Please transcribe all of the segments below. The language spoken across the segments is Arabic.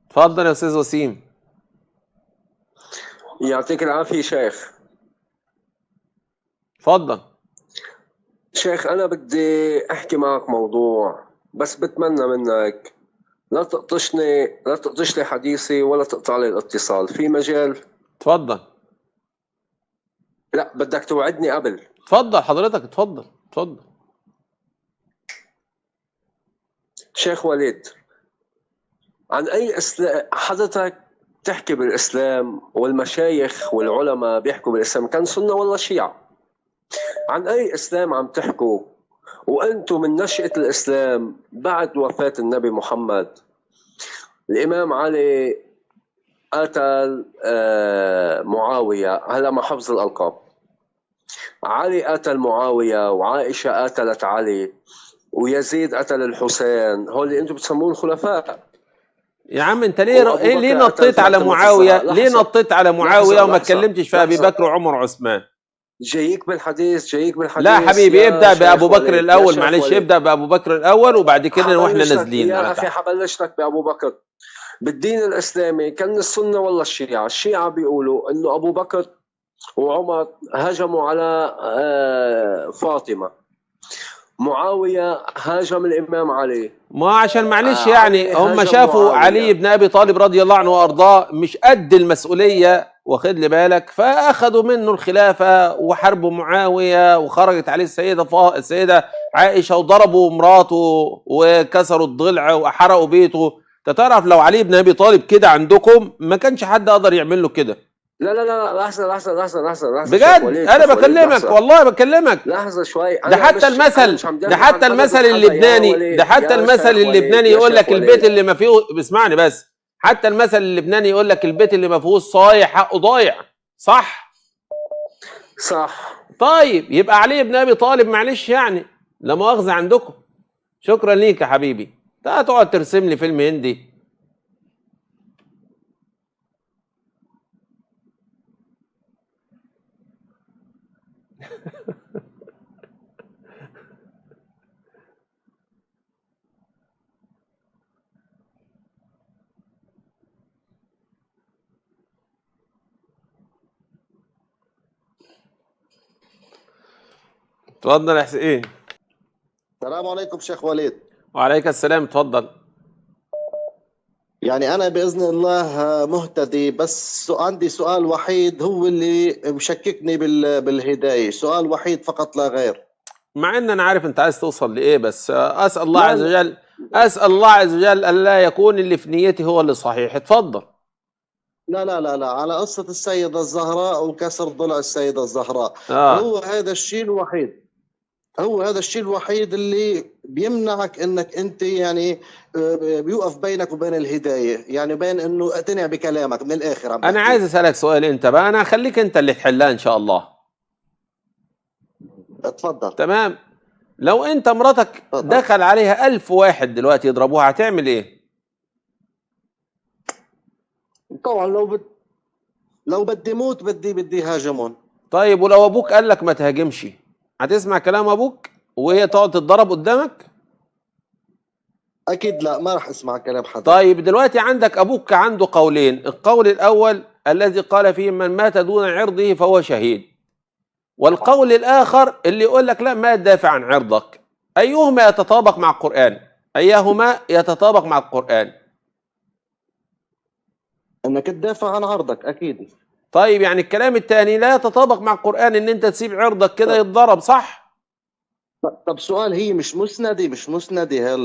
اتفضل يا استاذ وسيم. يعطيك العافية شيخ. اتفضل. شيخ أنا بدي أحكي معك موضوع، بس بتمنى منك لا تقطش لي حديثي ولا تقطع لي الاتصال في مجال. اتفضل. لا بدك توعدني قبل. اتفضل حضرتك، اتفضل اتفضل. شيخ وليد، عن أي حضرتك تحكي بالإسلام والمشايخ والعلماء بيحكوا بالإسلام، كان سنة ولا شيعة؟ عن أي إسلام عم تحكوا وأنتم من نشأة الإسلام بعد وفاة النبي محمد؟ الإمام علي قتل معاوية، هلا مع حفظ الألقاب، علي قتل معاوية وعائشة قتلت علي ويزيد قتل الحسين، هول اللي انتم بتسموهم الخلفاء. يا عم انت ليه نطيت على معاوية؟ ليه نطيت على معاوية وما اتكلمتش في ابي بكر وعمر وعثمان؟ جايك بالحديث. لا حبيبي، ابدأ بأبو بكر الأول، معلش ابدأ بأبو بكر الأول وبعد كده واحنا نازلين. يا أخي حبلش لك بأبو بكر. بالدين الإسلامي كان السنة ولا الشيعة؟ الشيعة بيقولوا إنه أبو بكر وعمر هجموا على فاطمة، معاوية هاجم الإمام علي. ما عشان معلش يعني هم شافوا علي بن أبي طالب رضي الله عنه وأرضاه مش قد المسؤولية، واخد لي بالك، فأخذوا منه الخلافة وحاربوا معاوية وخرجت عليه السيدة عائشة وضربوا مراته وكسروا الضلع وحرقوا بيته. تعرف لو علي بن أبي طالب كده عندكم ما كانش حد قدر يعمل له كده. لا لحظة بجد انا بكلمك والله بكلمك. لحظة شوي. ده حتى المثل اللبناني، ده حتى المثل اللبناني يقول لك البيت اللي ما فيه، اسمعني بس، حتى المثل اللبناني يقول لك البيت اللي ما فيهوش صايع حقه ضايع. صح؟ طيب يبقى علي بن ابي طالب معلش يعني لا مؤاخذة عندكم. شكرا ليك يا حبيبي. تقعد ترسم لي فيلم هندي. اتفضل يا حسين. السلام عليكم شيخ وليد. وعليك السلام. اتفضل. يعني أنا بإذن الله مهتدي، بس عندي سؤال وحيد هو اللي مشككني بالهداية، سؤال وحيد فقط لا غير. مع ان انا عارف انت عايز توصل لايه، بس اسال الله عز وجل، اسال الله عز وجل الا يكون اللي في نيتي هو اللي صحيح. اتفضل. لا على قصة السيدة الزهراء وكسر ضلع السيدة الزهراء. هو هذا الشيء الوحيد اللي بيمنعك انك انت يعني بيوقف بينك وبين الهدايه، يعني بين انه اقتنع بكلامك من الاخر. انا عايز اسالك سؤال انت بقى، انا هخليك انت اللي تحلها ان شاء الله. اتفضل. تمام. لو انت مراتك دخل عليها 1000 واحد دلوقتي يضربوها هتعمل ايه؟ طبعا لو بدي موت بدي هاجمون. طيب ولو ابوك قال لك ما تهاجمش هتسمع كلام ابوك وهي تقعد تتضرب قدامك؟ اكيد لا، ما راح اسمع كلام حدا. طيب دلوقتي عندك ابوك عنده قولين، القول الاول الذي قال فيه من مات دون عرضه فهو شهيد، والقول الاخر اللي يقول لك لا ما تدافع عن عرضك. ايهما يتطابق مع القرآن؟ ايهما يتطابق مع القرآن؟ انك تدافع عن عرضك اكيد. طيب يعني الكلام الثاني لا يتطابق مع القرآن ان انت تسيب عرضك كده يتضرب، صح؟ طب سؤال، هي مش مسندة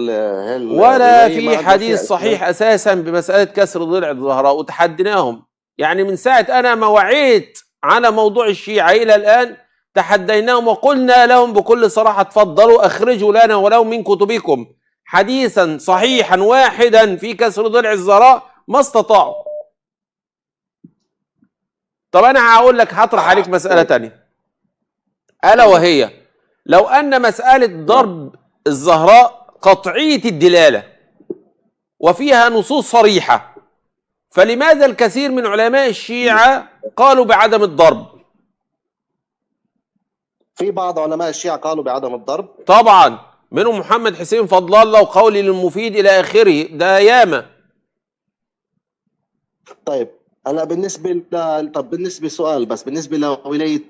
ولا في حديث صحيح اساسا بمسألة كسر ضلع الزهراء، وتحديناهم يعني من ساعة انا ما وعيت على موضوع الشيعة الى الان تحديناهم وقلنا لهم بكل صراحة تفضلوا اخرجوا لنا ولو من كتبكم حديثا صحيحا واحدا في كسر ضلع الزهراء، ما استطاعوا. طب انا هقول لك، هطرح عليك مسألة تانية الا وهي لو ان مسألة ضرب الزهراء قطعية الدلالة وفيها نصوص صريحة، فلماذا الكثير من علماء الشيعة قالوا بعدم الضرب؟ في بعض علماء الشيعة قالوا بعدم الضرب طبعا، منهم محمد حسين فضل الله وقولي للمفيد الى اخره، ده ياما. طيب هلا بالنسبه سؤال، بس بالنسبه لولايه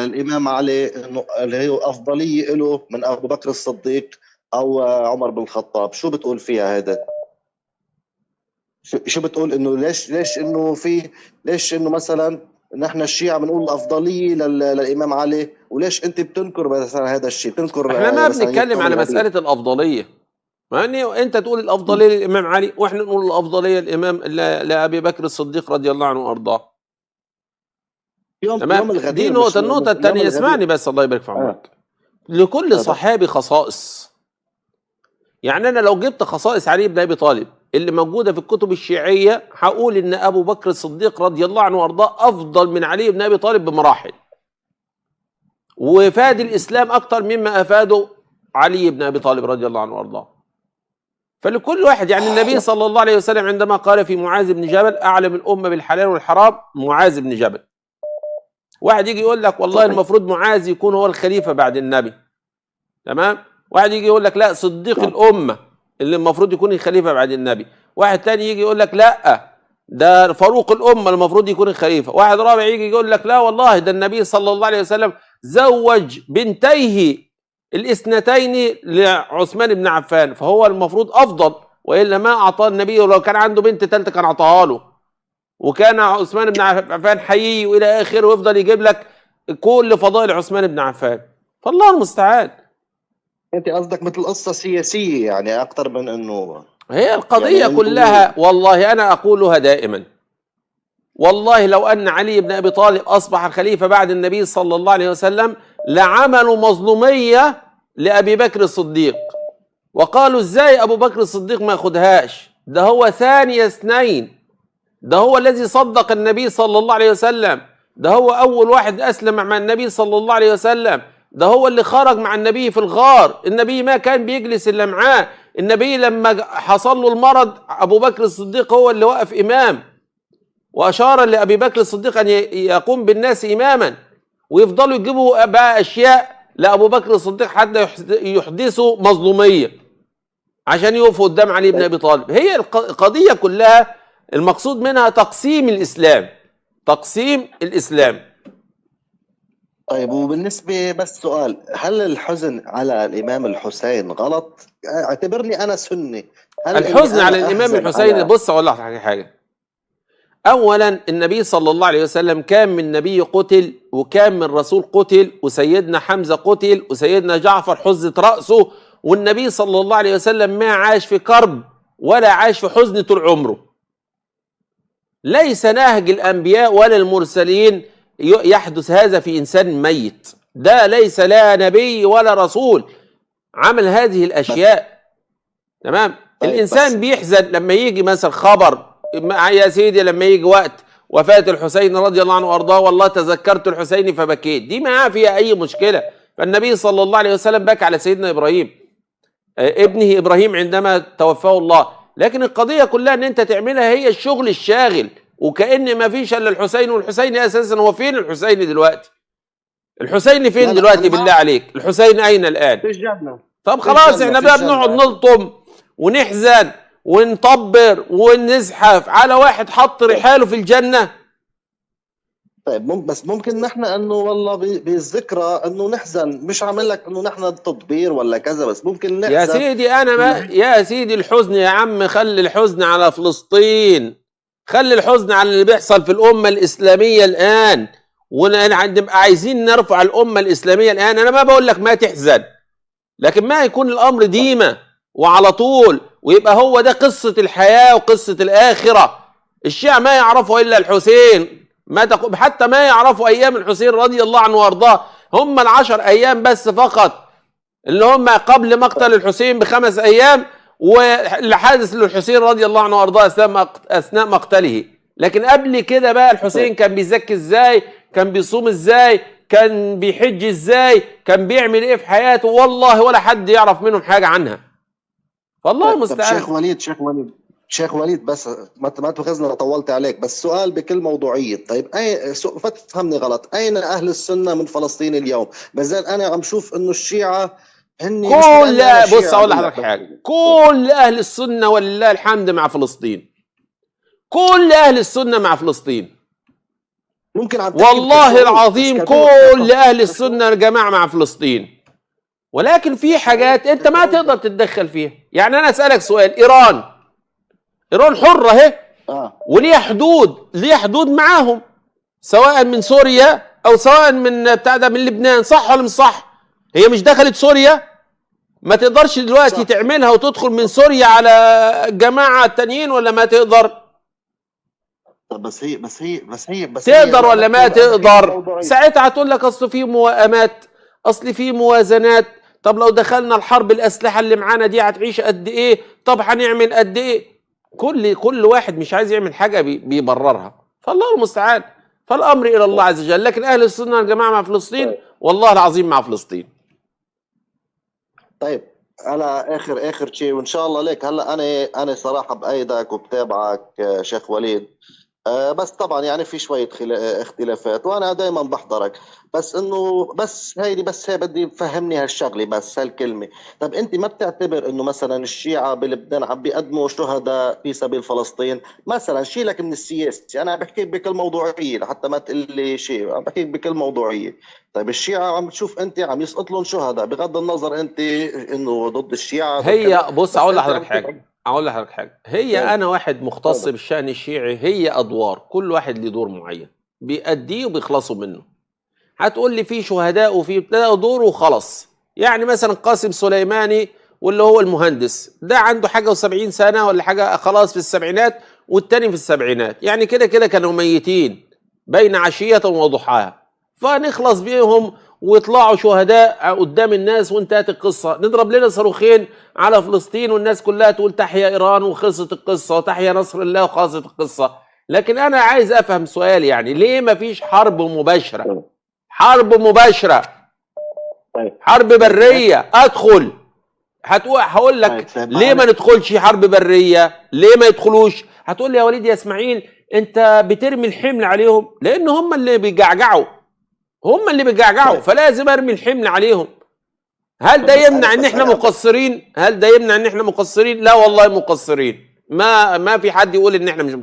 الامام علي، انه اللي هي افضليه له من ابو بكر الصديق او عمر بن الخطاب، شو بتقول فيها هذا؟ شو بتقول انه ليش انه ليش انه مثلا نحن الشيعة بنقول الافضليه للامام علي، وليش انت بتنكر مثلا هذا الشيء، بتنكر احنا ما مثلا بنتكلم يوم على العيد؟ مسألة الأفضلية، مع ان انت تقول الأفضلية للإمام علي واحنا نقول الأفضلية للإمام لأبي بكر الصديق رضي الله عنه وأرضاه. تمام، يوم دي الغدير، نقطة. النقطة يوم الثانية، الغدير. اسمعني بس الله يبارك في اه عمرك. لكل تفضل. صحابي خصائص. يعني أنا لو جبت خصائص علي بن أبي طالب اللي موجودة في الكتب الشيعية هقول إن أبو بكر الصديق رضي الله عنه وأرضاه أفضل من علي بن أبي طالب بمراحل، وفاد الإسلام أكثر مما أفاده علي بن أبي طالب رضي الله عنه وأرضاه. فلكل واحد، يعني النبي صلى الله عليه وسلم عندما قال في معاذ بن جبل أعلم الأمة بالحلال والحرام معاذ بن جبل، واحد يجي يقول لك والله صحيح. المفروض معاذ يكون هو الخليفة بعد النبي، تمام، واحد يجي يقول لك لا صديق نعم. الأمة اللي المفروض يكون الخليفة بعد النبي، واحد تاني يجي يقول لك لا ده فاروق الأمة المفروض يكون الخليفة، واحد رابع يجي يقول لك لا والله ده النبي صلى الله عليه وسلم زوج بنتيه الاثنتين لعثمان بن عفان فهو المفروض أفضل، وإلا ما أعطاه النبي، ولو كان عنده بنت ثالثة كان أعطاها له، وكان عثمان بن عفان حيي وإلى آخره، ويفضل يجيب لك كل فضائل عثمان بن عفان، فالله المستعان. انت قصدك مثل قصة سياسية يعني اكثر من انه هي القضية يعني كلها، والله أنا أقولها دائما، والله لو أن علي بن أبي طالب أصبح الخليفة بعد النبي صلى الله عليه وسلم لعملوا مظلومية لأبي بكر الصديق، وقالوا إزاي أبو بكر الصديق ما ياخدهاش، ده هو ثاني اثنين، ده هو الذي صدق النبي صلى الله عليه وسلم، ده هو أول واحد أسلم مع النبي صلى الله عليه وسلم، ده هو اللي خرج مع النبي في الغار، النبي ما كان بيجلس إلا معاه، النبي لما حصل له المرض أبو بكر الصديق هو اللي وقف إمام، وأشار لأبي بكر الصديق أن يقوم بالناس إماما، ويفضلوا يجيبوا بقى أشياء لأبو بكر الصديق حتى يحدثوا مظلومية عشان يقفوا قدام علي بن أبي طالب. هي القضية كلها المقصود منها تقسيم الإسلام، تقسيم الإسلام. طيب وبالنسبة بس سؤال، هل الحزن على الإمام الحسين غلط؟ اعتبرني أنا سني، هل إني الحزن على أنا الإمام أحزن الحسين، على بص أقول لك حاجة، أولا النبي صلى الله عليه وسلم كان من نبي قتل، وكان من رسول قتل، وسيدنا حمزة قتل، وسيدنا جعفر حزت رأسه، والنبي صلى الله عليه وسلم ما عاش في كرب ولا عاش في حزن طول عمره. ليس نهج الأنبياء ولا المرسلين يحدث هذا في إنسان ميت، ده ليس لا نبي ولا رسول عمل هذه الأشياء. تمام. طيب الإنسان بيحزن لما يجي مثلا خبر يا سيدي، لما يجي وقت وفاة الحسين رضي الله عنه وأرضاه والله تذكرت الحسين فبكيت، دي ما فيها أي مشكلة. فالنبي صلى الله عليه وسلم بكى على سيدنا إبراهيم ابنه إبراهيم عندما توفاه الله، لكن القضية كلها ان انت تعملها هي الشغل الشاغل، وكأن ما فيش الا الحسين، والحسين اساسا هو فين الحسين دلوقتي؟ الحسين فين دلوقتي بالله عليك؟ الحسين اين الان؟ في الجنة. طب خلاص احنا بقى بنقعد نلطم ونحزن ونطبر ونزحف على واحد حط رحاله في الجنة؟ طيب بس ممكن نحن انه والله بالذكرى انه نحزن، مش عامل لك انه نحن تطبير ولا كذا، بس ممكن نحزن يا سيدي انا ما يا سيدي الحزن يا عم، خلي الحزن على فلسطين، خلي الحزن على اللي بيحصل في الأمة الإسلامية الآن، ونبقى عايزين نرفع الأمة الإسلامية الآن. أنا ما بقول لك ما تحزن، لكن ما يكون الأمر ديمة وعلى طول، ويبقى هو ده قصة الحياة وقصة الآخرة. الشيعة ما يعرفوا إلا الحسين، حتى ما يعرفوا أيام الحسين رضي الله عنه وأرضاه، هم 10 أيام بس فقط اللي هم قبل مقتل الحسين ب5 أيام، واللي حادث للحسين رضي الله عنه وارضاه اثناء مقتله. لكن قبل كده بقى الحسين كان بيزكي ازاي، كان بيصوم ازاي، كان بيحج ازاي، كان بيعمل ايه في حياته، والله ولا حد يعرف منهم حاجه عنها، فالله المستعان. شيخ وليد بس ما تاخذنا طولت عليك، بس سؤال بكل موضوعيه. طيب فتفهمني غلط، اين اهل السنه من فلسطين اليوم؟ بزال انا عم شوف انه الشيعه بص اقول لحضرتك حاجه، كل اهل السنه ولله الحمد مع فلسطين، كل اهل السنه مع فلسطين، ممكن والله العظيم كل اهل السنه يا جماعه مع فلسطين. ولكن في حاجات انت ما تقدر تتدخل فيها. يعني انا اسالك سؤال، ايران حره اهي، وليها حدود معاهم، سواء من سوريا او سواء من من لبنان، صح ولا مش صح؟ هي مش دخلت سوريا، ما تقدرش دلوقتي صح تعملها وتدخل من سوريا على الجماعه التانيين، ولا ما تقدر؟ بس هي تقدر ولا ما تقدر؟ ساعتها هتقول لك اصل في موائمات، اصل في موازنات، طب لو دخلنا الحرب الاسلحه اللي معانا دي هتعيش قد ايه؟ طب هنعمل قد ايه؟ كل واحد مش عايز يعمل حاجه بيبررها، فالله المستعان. فالامر الى الله عز وجل. لكن اهل السنه يا جماعه مع فلسطين، والله العظيم مع فلسطين. طيب على اخر شيء وان شاء الله ليك. هلا انا صراحه بايدك وبتابعك شيخ وليد، بس طبعا يعني في شويه اختلافات، وانا دائما بحضرك، بس انه هي بدي تفهمني هالشغله، بس هالكلمه. طب انت ما بتعتبر انه مثلا الشيعه بلبنان عم بيقدموا شهداء في سبيل فلسطين؟ مثلا شيلك من السياسه، انا بحكي بكل موضوعيه لحتى ما تقول لي شيء، عم بحكي بكل موضوعيه. طيب الشيعه عم تشوف انت عم يسقط لهم شهداء، بغض النظر انت انه ضد الشيعه هي بص اقول لحضرتك حاجه، هي انا واحد مختص بالشأن الشيعي، هي ادوار، كل واحد له دور معين بيأديه وبيخلصوا منه. هتقول لي في شهداء وفي دور وخلاص. يعني مثلا قاسم سليماني واللي هو المهندس ده عنده حاجه و70 سنه ولا حاجه، خلاص في السبعينات، والتاني في السبعينات، يعني كده كانوا ميتين بين عشيه وضحاها، فنخلص بيهم ويطلعوا شهداء قدام الناس وانتهت القصه. نضرب لنا صاروخين على فلسطين والناس كلها تقول تحيا ايران وخلصت القصه، وتحيا نصر الله وخلصت القصه. لكن انا عايز افهم سؤال، يعني ليه ما فيش حرب مباشره؟ حرب بريه ادخل. هقول لك ليه ما ندخلش حرب بريه؟ ليه ما يدخلوش؟ هتقول لي يا وليد يا اسماعيل انت بترمي الحمل عليهم، لان هم اللي بيجعجعوا، فلازم ارمي الحمل عليهم. هل ده يمنع ان احنا مقصرين؟ لا والله مقصرين. ما في حد يقول ان احنا مش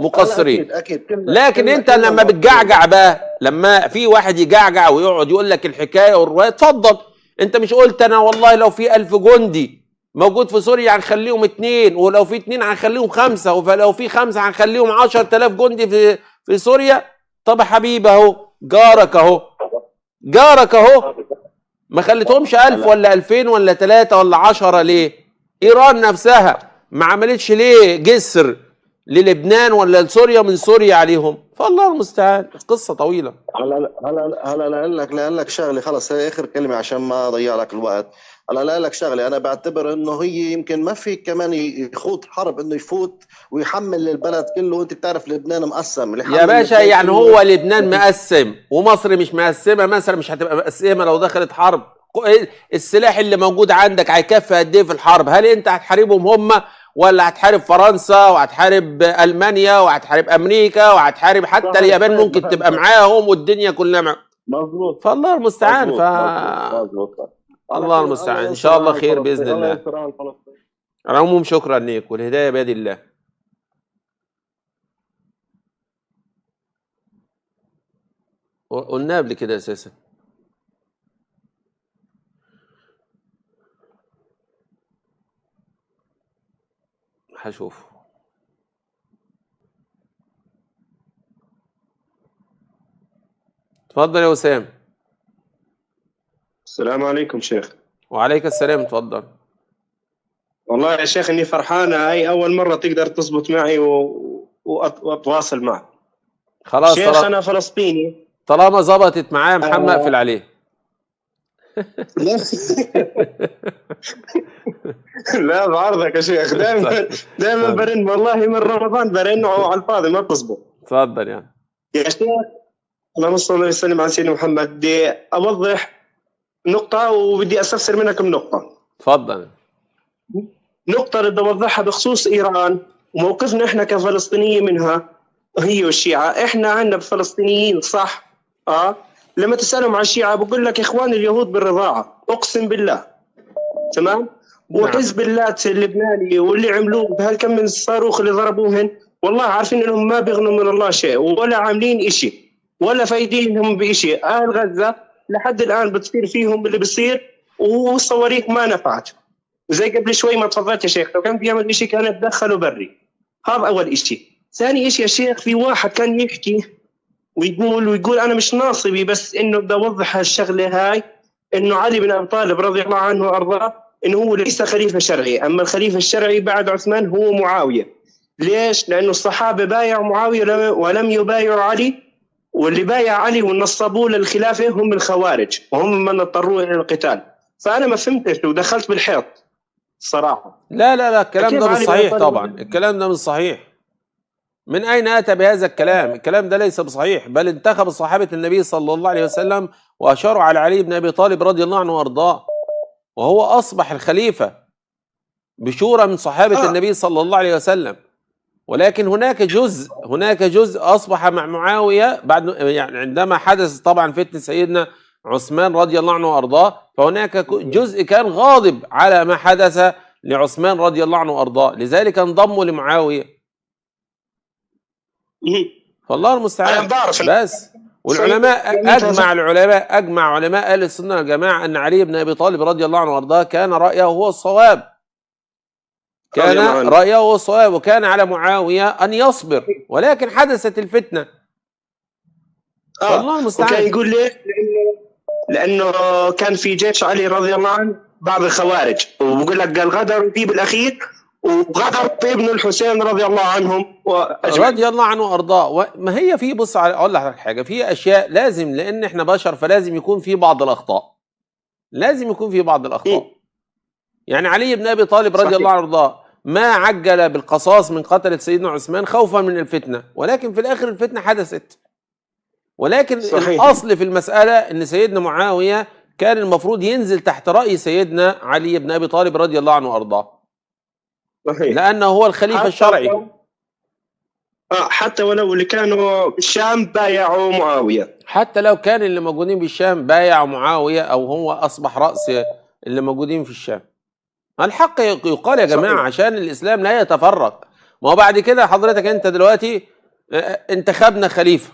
مقصرين. أكيد. لكن انت لما بتجعجع بقى، لما في واحد يجعجع ويقعد يقول لك الحكايه والروايه، اتفضل. انت مش قلت انا والله لو في 1000 جندي موجود في سوريا هنخليهم 2، ولو في 2 هنخليهم 5، ولو في 5 هنخليهم 10,000 جندي في سوريا؟ طب يا حبيبي اهو جارك اهو ما خليتهمش 1000 ولا 2000 ولا 3 ولا 10 ليه؟ ايران نفسها ما عملتش ليه جسر للبنان ولا لسوريا من سوريا عليهم؟ فالله المستعان، قصه طويله. هلا لك شغله، خلص هي اخر كلمه عشان ما اضيع لك الوقت. هلا لك شغله، انا بعتبر انه هي يمكن ما في كمان يخوض حرب انه يفوت ويحمل البلد كله، وانت بتعرف لبنان مقسم يا باشا. يعني هو لبنان مقسم ومصر مش مقسمه مثلا؟ مش هتبقى مقسمه لو دخلت حرب؟ السلاح اللي موجود عندك هيكفي قد ايه في الحرب؟ هل انت هتحاربهم هم، ولا هتحارب فرنسا وهتحارب المانيا وهتحارب امريكا وهتحارب حتى اليابان ممكن تبقى معاهم والدنيا كلها معاهم؟ مظبوط. فالله المستعان. الله المستعان. ان شاء الله خير باذن الله. على العموم شكرا ليك، والهدايه بيد الله. قلنا قبل كده اساسا. هشوف. اتفضل يا وسام. السلام عليكم شيخ. وعليك السلام، اتفضل. والله يا شيخ اني فرحانه، هاي اول مره تقدر تزبط معي واتواصل معك. خلاص شيخ انا فلسطيني. طالما زبطت معايا محمد اقفل عليه. لا بعرضك يا شيخ، دائما برن، والله من رمضان برن على الفاضي ما بتزبط. اتفضل يعني يا شيخ. اللهم صل وسلم على سيدنا محمد. بدي اوضح نقطة وبدي استفسر منك بنقطة. تفضل. نقطة بدي اوضحها بخصوص ايران وموقفنا احنا كفلسطينيين منها، هي والشيعة. احنا عندنا فلسطينيين صح، لما تسألهم عن الشيعة بقول لك اخوان اليهود بالرضاعة، اقسم بالله. تمام؟ وحزب اللات اللبناني واللي عملوه بهالكم من الصاروخ اللي ضربوهن، والله عارفين انهم ما بيغنوا من الله شيء ولا عاملين اشي ولا فايدينهم بشيء. اهل غزه لحد الان بتصير فيهم اللي بصير والصواريخ ما نفعت. وزي قبل شوي ما تفضلت يا شيخ، لو كان بيعمل اشي كان يتدخلوا بري. هذا اول اشي. ثاني اشي يا شيخ، في واحد كان يحكي ويقول انا مش ناصبي، بس انه بدي اوضح هالشغله هاي، انه علي بن ابي طالب رضي الله عنه وارضاه انه هو ليس خليفه شرعي، اما الخليفه الشرعي بعد عثمان هو معاويه. ليش؟ لانه الصحابه بايعوا معاويه ولم يبايعوا علي، واللي بايع علي ونصبوه للخلافه هم الخوارج وهم من اضطروا الى القتال. فانا ما فهمتش ودخلت بالحيط الصراحه. لا الكلام كيف ده مش علي بن صحيح أبي طبعا، طالب؟ الكلام ده مش صحيح. من أين أتى بهذا الكلام؟ الكلام ده ليس بصحيح، بل انتخب صحابة النبي صلى الله عليه وسلم وأشاروا على علي بن أبي طالب رضي الله عنه وأرضاه، وهو أصبح الخليفة بشورى من صحابة النبي صلى الله عليه وسلم. ولكن هناك جزء أصبح مع معاوية بعد، يعني عندما حدث طبعا فتنة سيدنا عثمان رضي الله عنه وأرضاه، فهناك جزء كان غاضب على ما حدث لعثمان رضي الله عنه وأرضاه، لذلك انضموا لمعاوية. فالله المستعان. أنا بعرف بس والعلماء اجمع علماء اهل السنه والجماعه ان علي بن ابي طالب رضي الله عنه وارضاه كان رايه هو الصواب، وكان على معاويه ان يصبر، ولكن حدثت الفتنه. والله المستعان. وكان يقول ليه؟ لانه كان في جيش علي رضي الله عنه بعض الخوارج، وبقول لك قال غدر فيه بالاخير، وغدر بابن الحسين رضي الله عنهم رضي الله عنه وارضاه. ما هي في، بص اقول لك حاجه، في اشياء لازم، لان احنا بشر فلازم يكون في بعض الاخطاء، يعني علي بن ابي طالب رضي الله عنه وارضاه ما عجل بالقصاص من قتله سيدنا عثمان خوفا من الفتنه، ولكن في الاخر الفتنه حدثت. ولكن الاصل في المساله ان سيدنا معاويه كان المفروض ينزل تحت راي سيدنا علي بن ابي طالب رضي الله عنه وارضاه، لأنه هو الخليفة الشرعي. حتى ولو اللي كانوا بالشام بايعوا معاوية، حتى لو كان اللي موجودين بالشام بايعوا معاوية أو هو أصبح رأس اللي موجودين في الشام. الحق يقال يا جماعة عشان الإسلام لا يتفرق. ما هو بعد كده حضرتك أنت دلوقتي انتخبنا خليفة،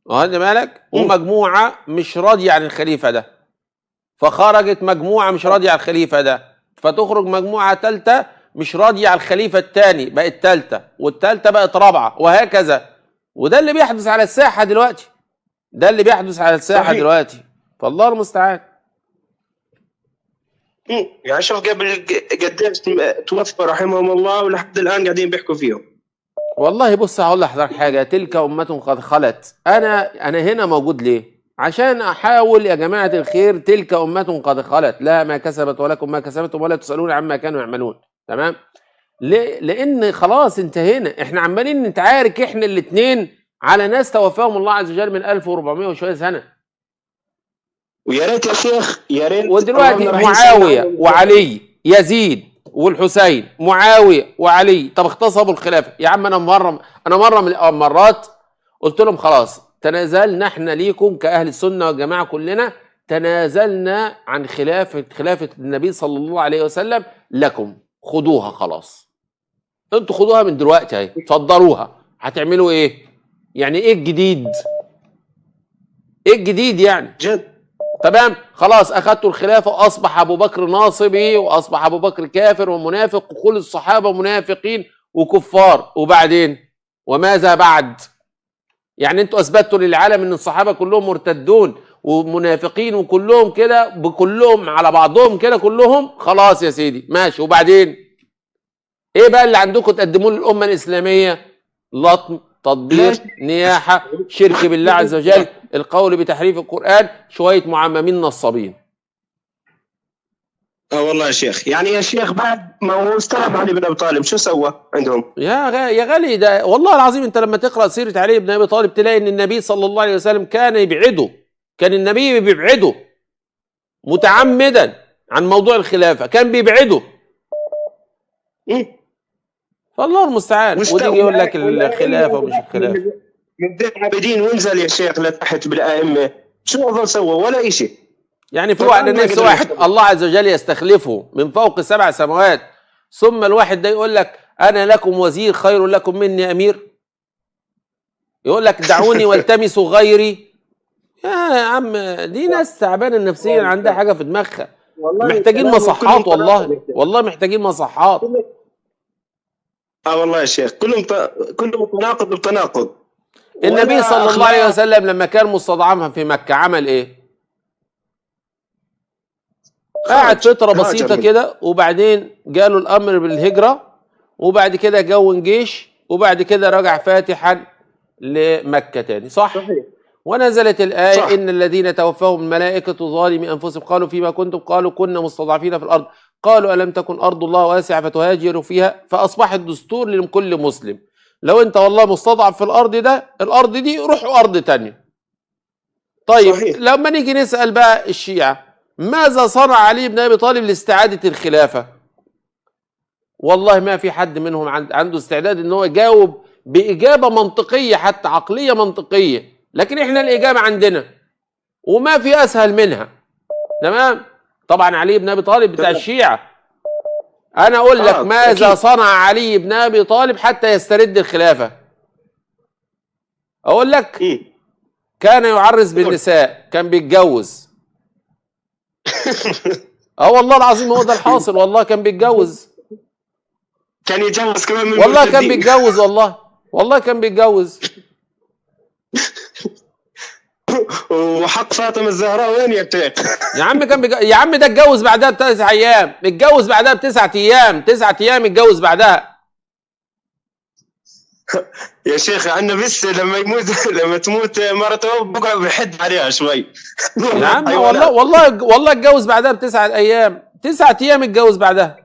واخد بالك، ومجموعة مش راضية عن الخليفة ده، فخرجت مجموعة مش راضية عن الخليفة ده، فتخرج مجموعة ثالثة مش راضية على الخليفة الثاني، بقت ثالثة، والثالثة بقت رابعة، وهكذا. وده اللي بيحدث على الساحة دلوقتي، فالله المستعان. يعني شوف قبل قديش توفى رحمهم الله ولحد الآن قاعدين بيحكوا فيهم. والله بص هقول لحضرتك حاجة، تلك أمة قد خلت. أنا هنا موجود ليه؟ عشان أحاول يا جماعة الخير، تلك أمة قد خلت لها ما كسبت ولكم ما كسبتم ولا تسألون عما كانوا يعملون. تمام؟ ليه؟ لأن خلاص انتهينا، احنا عمالين نتعارك احنا الاثنين على ناس توفاهم الله عز وجل من 1400 وشوية سنة. ويا ريت يا شيخ، يا ريت. ودلوقتي معاوية وعلي، يزيد والحسين، معاوية وعلي، طب اغتصبوا الخلافة. يا عم أنا مرة من المرات قلت لهم خلاص تنازلنا احنا ليكم كأهل السنة والجماعة، كلنا تنازلنا عن خلافة النبي صلى الله عليه وسلم لكم، خدوها خلاص، انتوا خدوها من دلوقتي اهي، صدروها. هتعملوا ايه؟ يعني ايه الجديد؟ يعني؟ جد. تمام، خلاص اخدتوا الخلافة، اصبح ابو بكر ناصبي، واصبح ابو بكر كافر ومنافق، وكل الصحابة منافقين وكفار. وبعدين وماذا بعد؟ يعني انتوا اثبتوا للعالم ان الصحابه كلهم مرتدون ومنافقين وكلهم كده، بكلهم على بعضهم كده كلهم، خلاص يا سيدي ماشي. وبعدين ايه بقى اللي عندكم تقدموه للامه الاسلاميه؟ لطم، تطبيق، نياحه، شرك بالله عز وجل، القول بتحريف القران، شويه معممين نصابين. والله يا شيخ، يعني يا شيخ بعد ما هو استلم علي بن ابي طالب شو سوى عندهم؟ يا غالي، ده والله العظيم انت لما تقرا سيره علي بن ابي طالب تلاقي ان النبي صلى الله عليه وسلم كان النبي بيبعده متعمدا عن موضوع الخلافه، كان بيبعده. فالله المستعان. ودي يقول لك الخلافه ومش الخلافه. من عابدين وانزل يا شيخ لتحت بالائمه، شو اظل سوى؟ ولا شيء. يعني في واحد الله عز وجل يستخلفه من فوق 7 سماوات، ثم الواحد ده يقول لك انا لكم وزير خير لكم مني امير، يقول لك دعوني والتمسوا غيري. يا عم دي ناس تعبانه نفسيا، عندها حاجه في دماغها، محتاجين مصحات والله، والله محتاجين مصحات. والله يا شيخ كلهم متناقض بتناقض. النبي صلى الله عليه وسلم لما كان مستضعفا في مكة عمل ايه؟ قعد فترة بسيطة كده، وبعدين جاله الأمر بالهجرة، وبعد كده جون جيش، وبعد كده رجع فاتحا لمكة تاني، صح؟ صحيح. ونزلت الآية صح. إن الذين توفاهم الملائكة ظالمي أنفسهم قالوا فيما كنتم، قالوا كنا مستضعفين في الأرض، قالوا ألم تكن أرض الله واسعة فتهاجروا فيها، فأصبحت دستور لكل مسلم، لو أنت والله مستضعف في الأرض دي روحوا أرض تانية. طيب صحيح. لما نيجي نسأل بقى الشيعة، ماذا صنع علي بن أبي طالب لاستعادة الخلافة؟ والله ما في حد منهم عنده استعداد ان هو يجاوب بإجابة منطقية، حتى عقلية منطقية، لكن احنا الإجابة عندنا وما في أسهل منها. تمام؟ طبعا علي بن أبي طالب بتاع الشيعة، أنا أقول لك ماذا أكيد صنع علي بن أبي طالب حتى يسترد الخلافة؟ أقول لك كان يعرس بالنساء، كان بيتجوز. والله العظيم هو ده الحاصل، والله كان بيتجوز، كان يتجوز كمان من والله كان بيتجوز، والله كان بيتجوز. وحق فاطمه الزهراء وين يا شيخ؟ يا عم كان يا عم ده اتجوز بعدها ب9 ايام، اتجوز بعدها ب9 ايام، 9 ايام اتجوز بعدها. يا شيخ عندنا بس لما تموت مرته بقعد بحد عليها شوي. يا عم والله اتجوز بعدها ب9 ايام، 9 ايام اتجوز بعدها.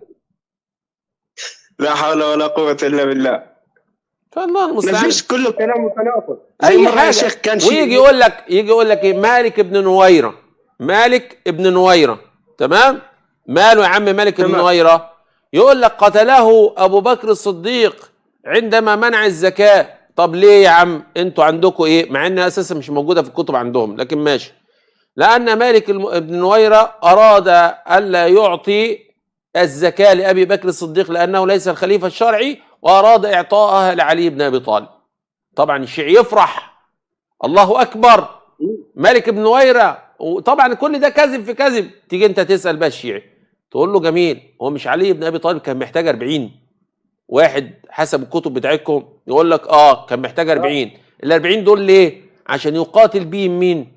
لا حول ولا قوة الا بالله. فالله المستعان. مفيش، كله كلام متناقض. اي حاجه شيخ كان ويجي يقول لك ايه؟ مالك ابن نويرة، تمام؟ ماله يا عم مالك ابن نويرة؟ يقول لك قتله ابو بكر الصديق عندما منع الزكاة. طب ليه يا عم؟ انتوا عندكم ايه؟ مع انها اساسا مش موجوده في الكتب عندهم، لكن ماشي. لان مالك ابن نويرة اراد الا يعطي الزكاة لأبي بكر الصديق لأنه ليس الخليفة الشرعي، وأراد إعطائها لعلي بن أبي طالب. طبعا الشيعي يفرح، الله أكبر، مالك بن نويرة، وطبعا كل ده كذب في كذب. تيجي أنت تسأل بقى الشيعي تقول له جميل، هو مش علي بن أبي طالب كان محتاج 40 واحد حسب الكتب بتاعتكم؟ يقول لك كان محتاج 40. ال40 دول ليه؟ عشان يقاتل بيهم مين؟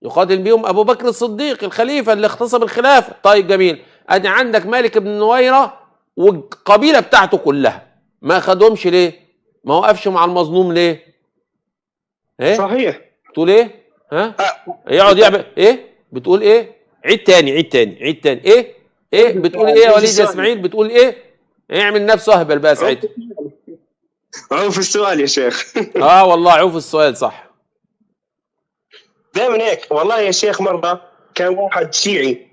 يقاتل بيهم أبو بكر الصديق الخليفة اللي اغتصب الخلافة. طيب جميل، ادي عندك مالك بن نويرة والقبيله بتاعته كلها، ما خدهمش ليه؟ ما وقفش مع المظلوم ليه؟ ايه؟ صحيح. تقول ايه؟ ها؟ يقعد يعمل ايه؟ بتقول ايه؟ عيد تاني ايه؟ بتقول ايه يا وليد يا اسماعيل؟ بتقول ايه؟ اعمل نفسه اهبل بقى ساعتها. عوف السؤال يا شيخ. والله عوف السؤال، صح. دائما هيك والله يا شيخ. مره كان واحد شيعي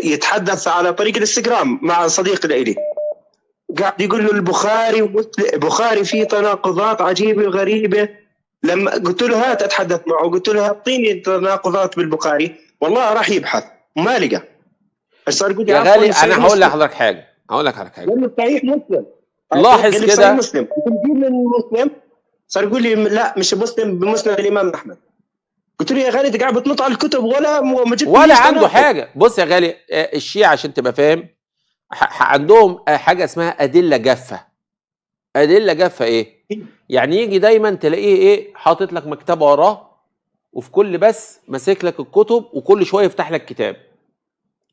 يتحدث على طريق الانستغرام مع صديق لي، قاعد يقول له البخاري فيه تناقضات عجيبه وغريبه. لما قلت له هات اتحدث معه، قلت له اعطيني تناقضات بالبخاري، والله راح يبحث وما لقى. صار يقول يا غالي انا هقول لحضرتك حاجه، قال له صحيح مسلم، لاحظ كده، مسلم من مسلم. صار يقول لي لا مش مسلم، بمسند الامام احمد. قلت له يا غالي انت قاعد بتنط على الكتب ولا عنده حاجه. بص يا غالي، الشيعة عشان تبقى فاهم عندهم حاجه اسمها ادله جافه. ادله جافه ايه؟ يعني يجي دايما تلاقيه ايه؟ حاطط لك مكتبه وراه، وفي كل بس ماسك لك الكتب، وكل شويه يفتح لك كتاب،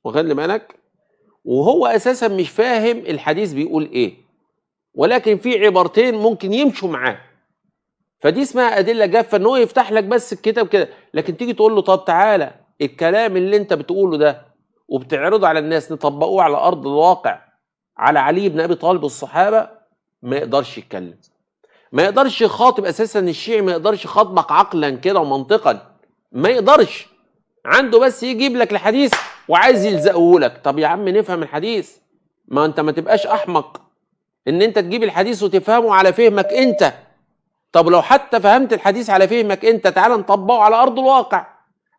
واخد بالك؟ وهو اساسا مش فاهم الحديث بيقول ايه، ولكن في عبارتين ممكن يمشوا معاه، فدي اسمها أدلة جافة، ان هو يفتح لك بس الكتاب كده. لكن تيجي تقول له طب تعالى الكلام اللي انت بتقوله ده وبتعرضه على الناس نطبقوه على أرض الواقع على علي بن أبي طالب والصحابة، ما يقدرش يتكلم، ما يقدرش يخاطب. أساسا الشيعي ما يقدرش يخاطبك عقلا كده ومنطقا، ما يقدرش. عنده بس يجيب لك الحديث وعايز يلزقه لك. طب يا عم نفهم الحديث، ما انت ما تبقاش أحمق ان انت تجيب الحديث وتفهمه على فهمك انت. طب لو حتى فهمت الحديث على فهمك انت، تعال نطبقه على ارض الواقع،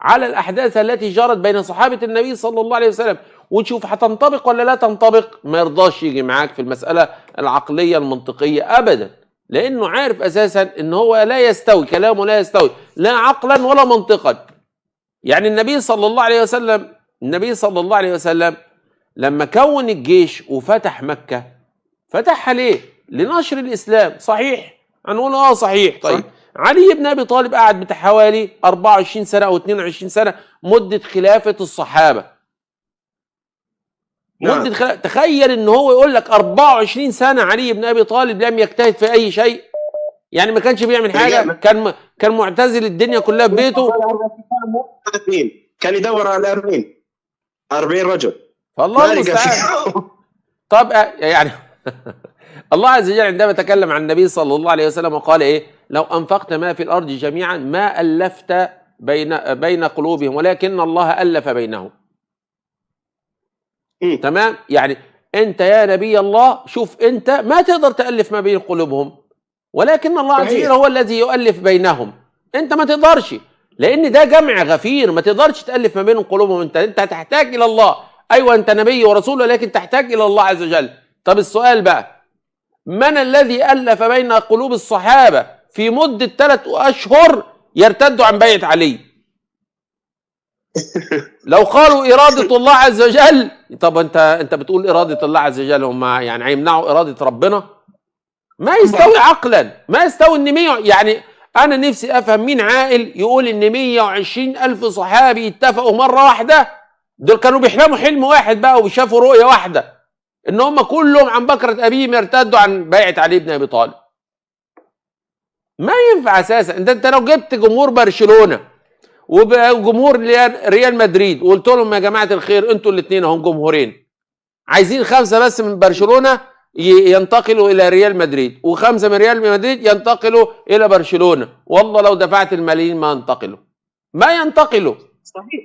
على الاحداث التي جرت بين صحابه النبي صلى الله عليه وسلم، ونشوف هتنطبق ولا لا تنطبق. ما يرضاش يجي معاك في المسألة العقلية المنطقية أبدا، لأنه عارف أساسا إن هو لا يستوي، كلامه لا يستوي لا عقلا ولا منطقا. يعني النبي صلى الله عليه وسلم لما كون الجيش وفتح مكة، فتحها ليه؟ لنشر الإسلام. صحيح؟ هنقول صحيح. طيب علي بن أبي طالب قعد بتاع حوالي 24 سنة أو 22 سنة مدة خلافة الصحابة. مدة تخيل إن هو يقول لك 24 سنة علي بن أبي طالب لم يجتهد في أي شيء، يعني ما كانش بيعمل حاجة، كان معتزل الدنيا كلها في بيته. كان يدور على 40 رجل. فالله المستعان. طب يعني الله عز وجل عندما تكلم عن النبي صلى الله عليه وسلم وقال ايه؟ لو انفقت ما في الارض جميعا ما الفت بين قلوبهم ولكن الله الف بينهم. تمام؟ يعني انت يا نبي الله شوف انت ما تقدر تالف ما بين قلوبهم، ولكن الله عز وجل هو الذي يؤلف بينهم. انت ما تقدرش، لان ده جمع غفير، ما تقدرش تالف ما بين قلوبهم. انت هتحتاج الى الله. ايوه انت نبي ورسول، ولكن تحتاج الى الله عز وجل. طب السؤال بقى، من الذي الف بين قلوب الصحابه في مده 3 أشهر يرتدوا عن بيعه علي؟ لو قالوا اراده الله عز وجل، طب انت بتقول اراده الله عز وجل، هم يعني هيمنعوا اراده ربنا؟ ما يستوي عقلا، ما يستوي ان 100. يعني انا نفسي افهم مين عاقل يقول ان 120,000 صحابي اتفقوا مره واحده، دول كانوا بيحلموا حلم واحد بقى وشافوا رؤيه واحده، ان هم كلهم عن بكره ابيهم يرتدوا عن بيعه علي بن ابي طالب. ما ينفع اساسا. انت لو جبت جمهور برشلونه وجمهور ريال مدريد وقلت لهم يا جماعه الخير انتوا الاثنين هم جمهورين، عايزين 5 بس من برشلونه ينتقلوا الى ريال مدريد و5 من ريال مدريد ينتقلوا الى برشلونه، والله لو دفعت الملايين ما ينتقلوا. صحيح.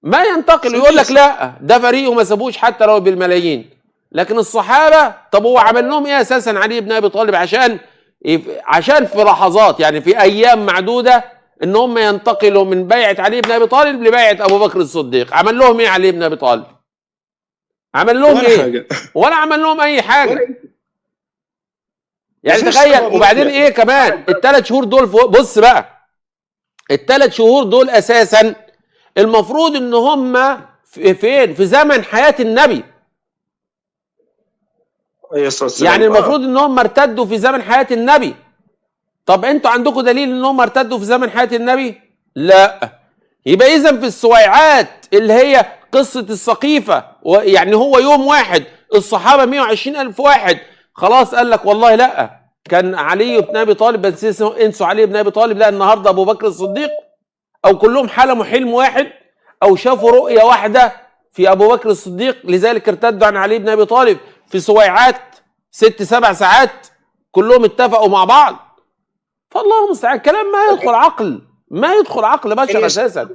ما ينتقلوا. يقول لك لا ده فريق وما سابوش حتى لو بالملايين. لكن الصحابه، طب هو عمل لهم ايه اساسا علي بن ابي طالب عشان في لحظات، يعني في ايام معدوده، ان هم ينتقلوا من بيعه علي بن ابي طالب لبيعه ابو بكر الصديق؟ عمل لهم ايه علي بن ابي طالب؟ عمل لهم ايه؟ ولا عمل لهم اي حاجه. يعني تخيل. وبعدين ايه كمان؟ ال3 شهور دول بص بقى، ال3 شهور دول اساسا المفروض ان هم فين؟ في زمن حياه النبي. يعني المفروض ان هم ارتدوا في زمن حياه النبي. طب انتوا عندكم دليل ان هم ارتدوا في زمن حياه النبي؟ لا. يبقى اذا في السويعات اللي هي قصه السقيفه، يعني هو يوم واحد الصحابه 120,000 واحد خلاص قال لك والله لا كان علي بن ابي طالب، بس انسوا علي بن ابي طالب، لا النهارده ابو بكر الصديق، او كلهم حلموا حلم واحد او شافوا رؤيه واحده في ابو بكر الصديق، لذلك ارتدوا عن علي بن ابي طالب في سويعات 6-7 ساعات كلهم اتفقوا مع بعض. فالله المستعان، كلام ما يدخل عقل، ما يدخل عقل بشر اساسا.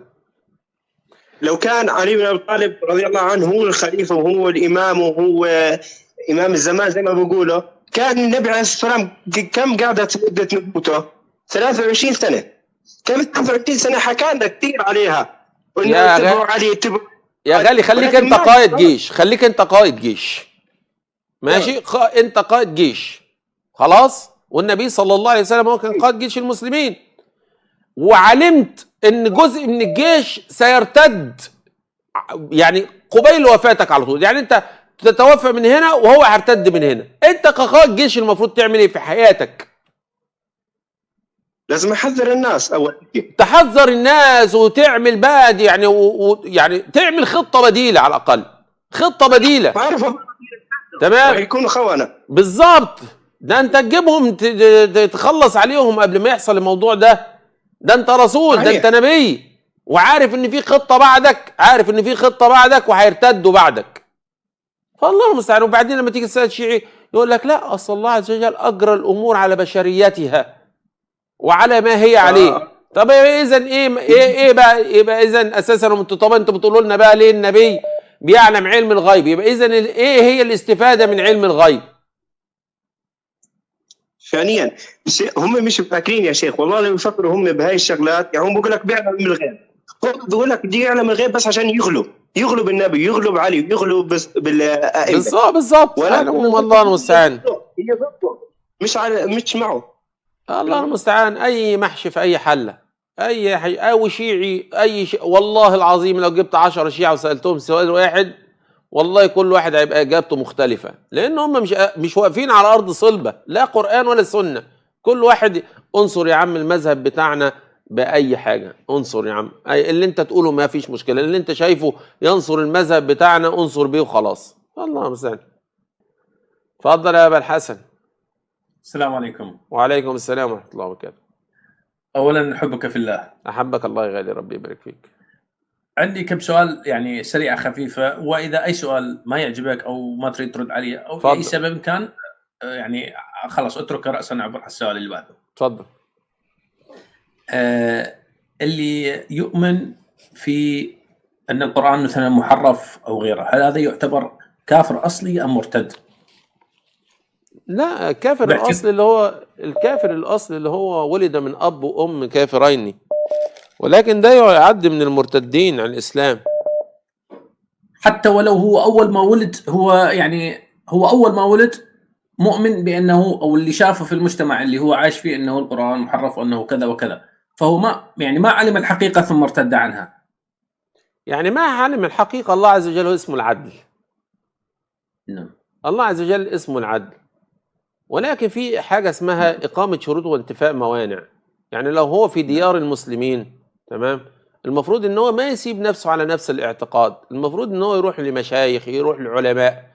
لو كان علي بن ابي طالب رضي الله عنه هو الخليفه وهو الامام وهو امام الزمان زي ما بيقولوا، كان النبي عليه الصلاه والسلام كم قعدت مده نبوته؟ 23 سنه. كم 23 سنه حكى لنا كثير عليها. يا غالي خليك انت قائد جيش، خليك انت قائد جيش، ماشي؟ انت قائد جيش خلاص، والنبي صلى الله عليه وسلم هو كان قائد جيش المسلمين، وعلمت ان جزء من الجيش سيرتد يعني قبيل وفاتك على طول، يعني انت تتوفى من هنا وهو هيرتد من هنا. انت كقائد جيش المفروض تعمل ايه في حياتك؟ لازم احذر الناس. اول تحذر الناس وتعمل بقى يعني يعني تعمل خطه بديله، على الاقل خطه بديله. تمام، يكونوا خونه بالظبط. ده انت تجيبهم تخلص عليهم قبل ما يحصل الموضوع ده. ده انت رسول، ده انت نبي، وعارف ان في خطه بعدك، عارف ان في خطه بعدك وهيرتدوا بعدك. فالله المستعان. وبعدين لما تيجي تسال الشيعي يقول لك لا اصل الله عز وجل اجرى الامور على بشريتها وعلى ما هي عليه. طب اذا ايه بقى اذا اساسا طب انتوا بتقولوا لنا بقى ليه النبي بيعلم علم الغيب؟ يبقى اذا ايه هي الاستفاده من علم الغيب؟ ثانيا هم مش فاكرين يا شيخ، والله لو يفكروا هم بهاي الشغلات، يعني هم بيقول لك بيعلم من الغيب، بيقول لك بدي يعلم الغيب بس عشان يغلوا، يغلب النبي، يغلب علي، يغلب بالائمه. بالظبط يعني الله المستعان. هي ضده، مش معه. الله المستعان. اي محشي في اي حله، اي او شيعي، والله العظيم لو جبت 10 شيعة وسالتهم سؤال واحد، والله كل واحد هيبقى اجابته مختلفه، لان هم مش واقفين على ارض صلبه، لا قران ولا سنه. كل واحد انصر يا عم المذهب بتاعنا باي حاجه، انصر يا عم اللي انت تقوله ما فيش مشكله، اللي انت شايفه ينصر المذهب بتاعنا انصر بيه وخلاص. الله المستعان. اتفضل يا ابا الحسن. السلام عليكم. وعليكم السلام ورحمه الله وبركاته. اولا نحبك في الله. احبك الله يا غالي، ربي يبارك فيك. عندي كم سؤال يعني سريعه خفيفه، واذا اي سؤال ما يعجبك او ما تريد ترد عليه او فضل. لاي سبب كان يعني خلاص اترك راسا عبر على السؤال اللي بعده. تفضل. اللي يؤمن في ان القران مثلا محرف او غيره، هل هذا يعتبر كافر اصلي ام مرتد؟ لا، كافر الاصل اللي هو الكافر الاصل اللي هو ولد من اب وام كافرين، ولكن ده يعد من المرتدين عن الاسلام. حتى ولو هو اول ما ولد، هو اول ما ولد مؤمن بانه، او اللي شافه في المجتمع اللي هو عايش فيه انه القرآن محرف وانه كذا وكذا، فهو ما علم الحقيقة ثم ارتد عنها. يعني ما علم الحقيقة. الله عز وجل هو اسمه العدل. نعم. الله عز وجل اسمه العدل، ولكن في حاجة اسمها إقامة شروط وانتفاء موانع. يعني لو هو في ديار المسلمين، تمام، المفروض ان هو ما يسيب نفسه على نفس الاعتقاد، المفروض ان هو يروح لمشايخ، يروح لعلماء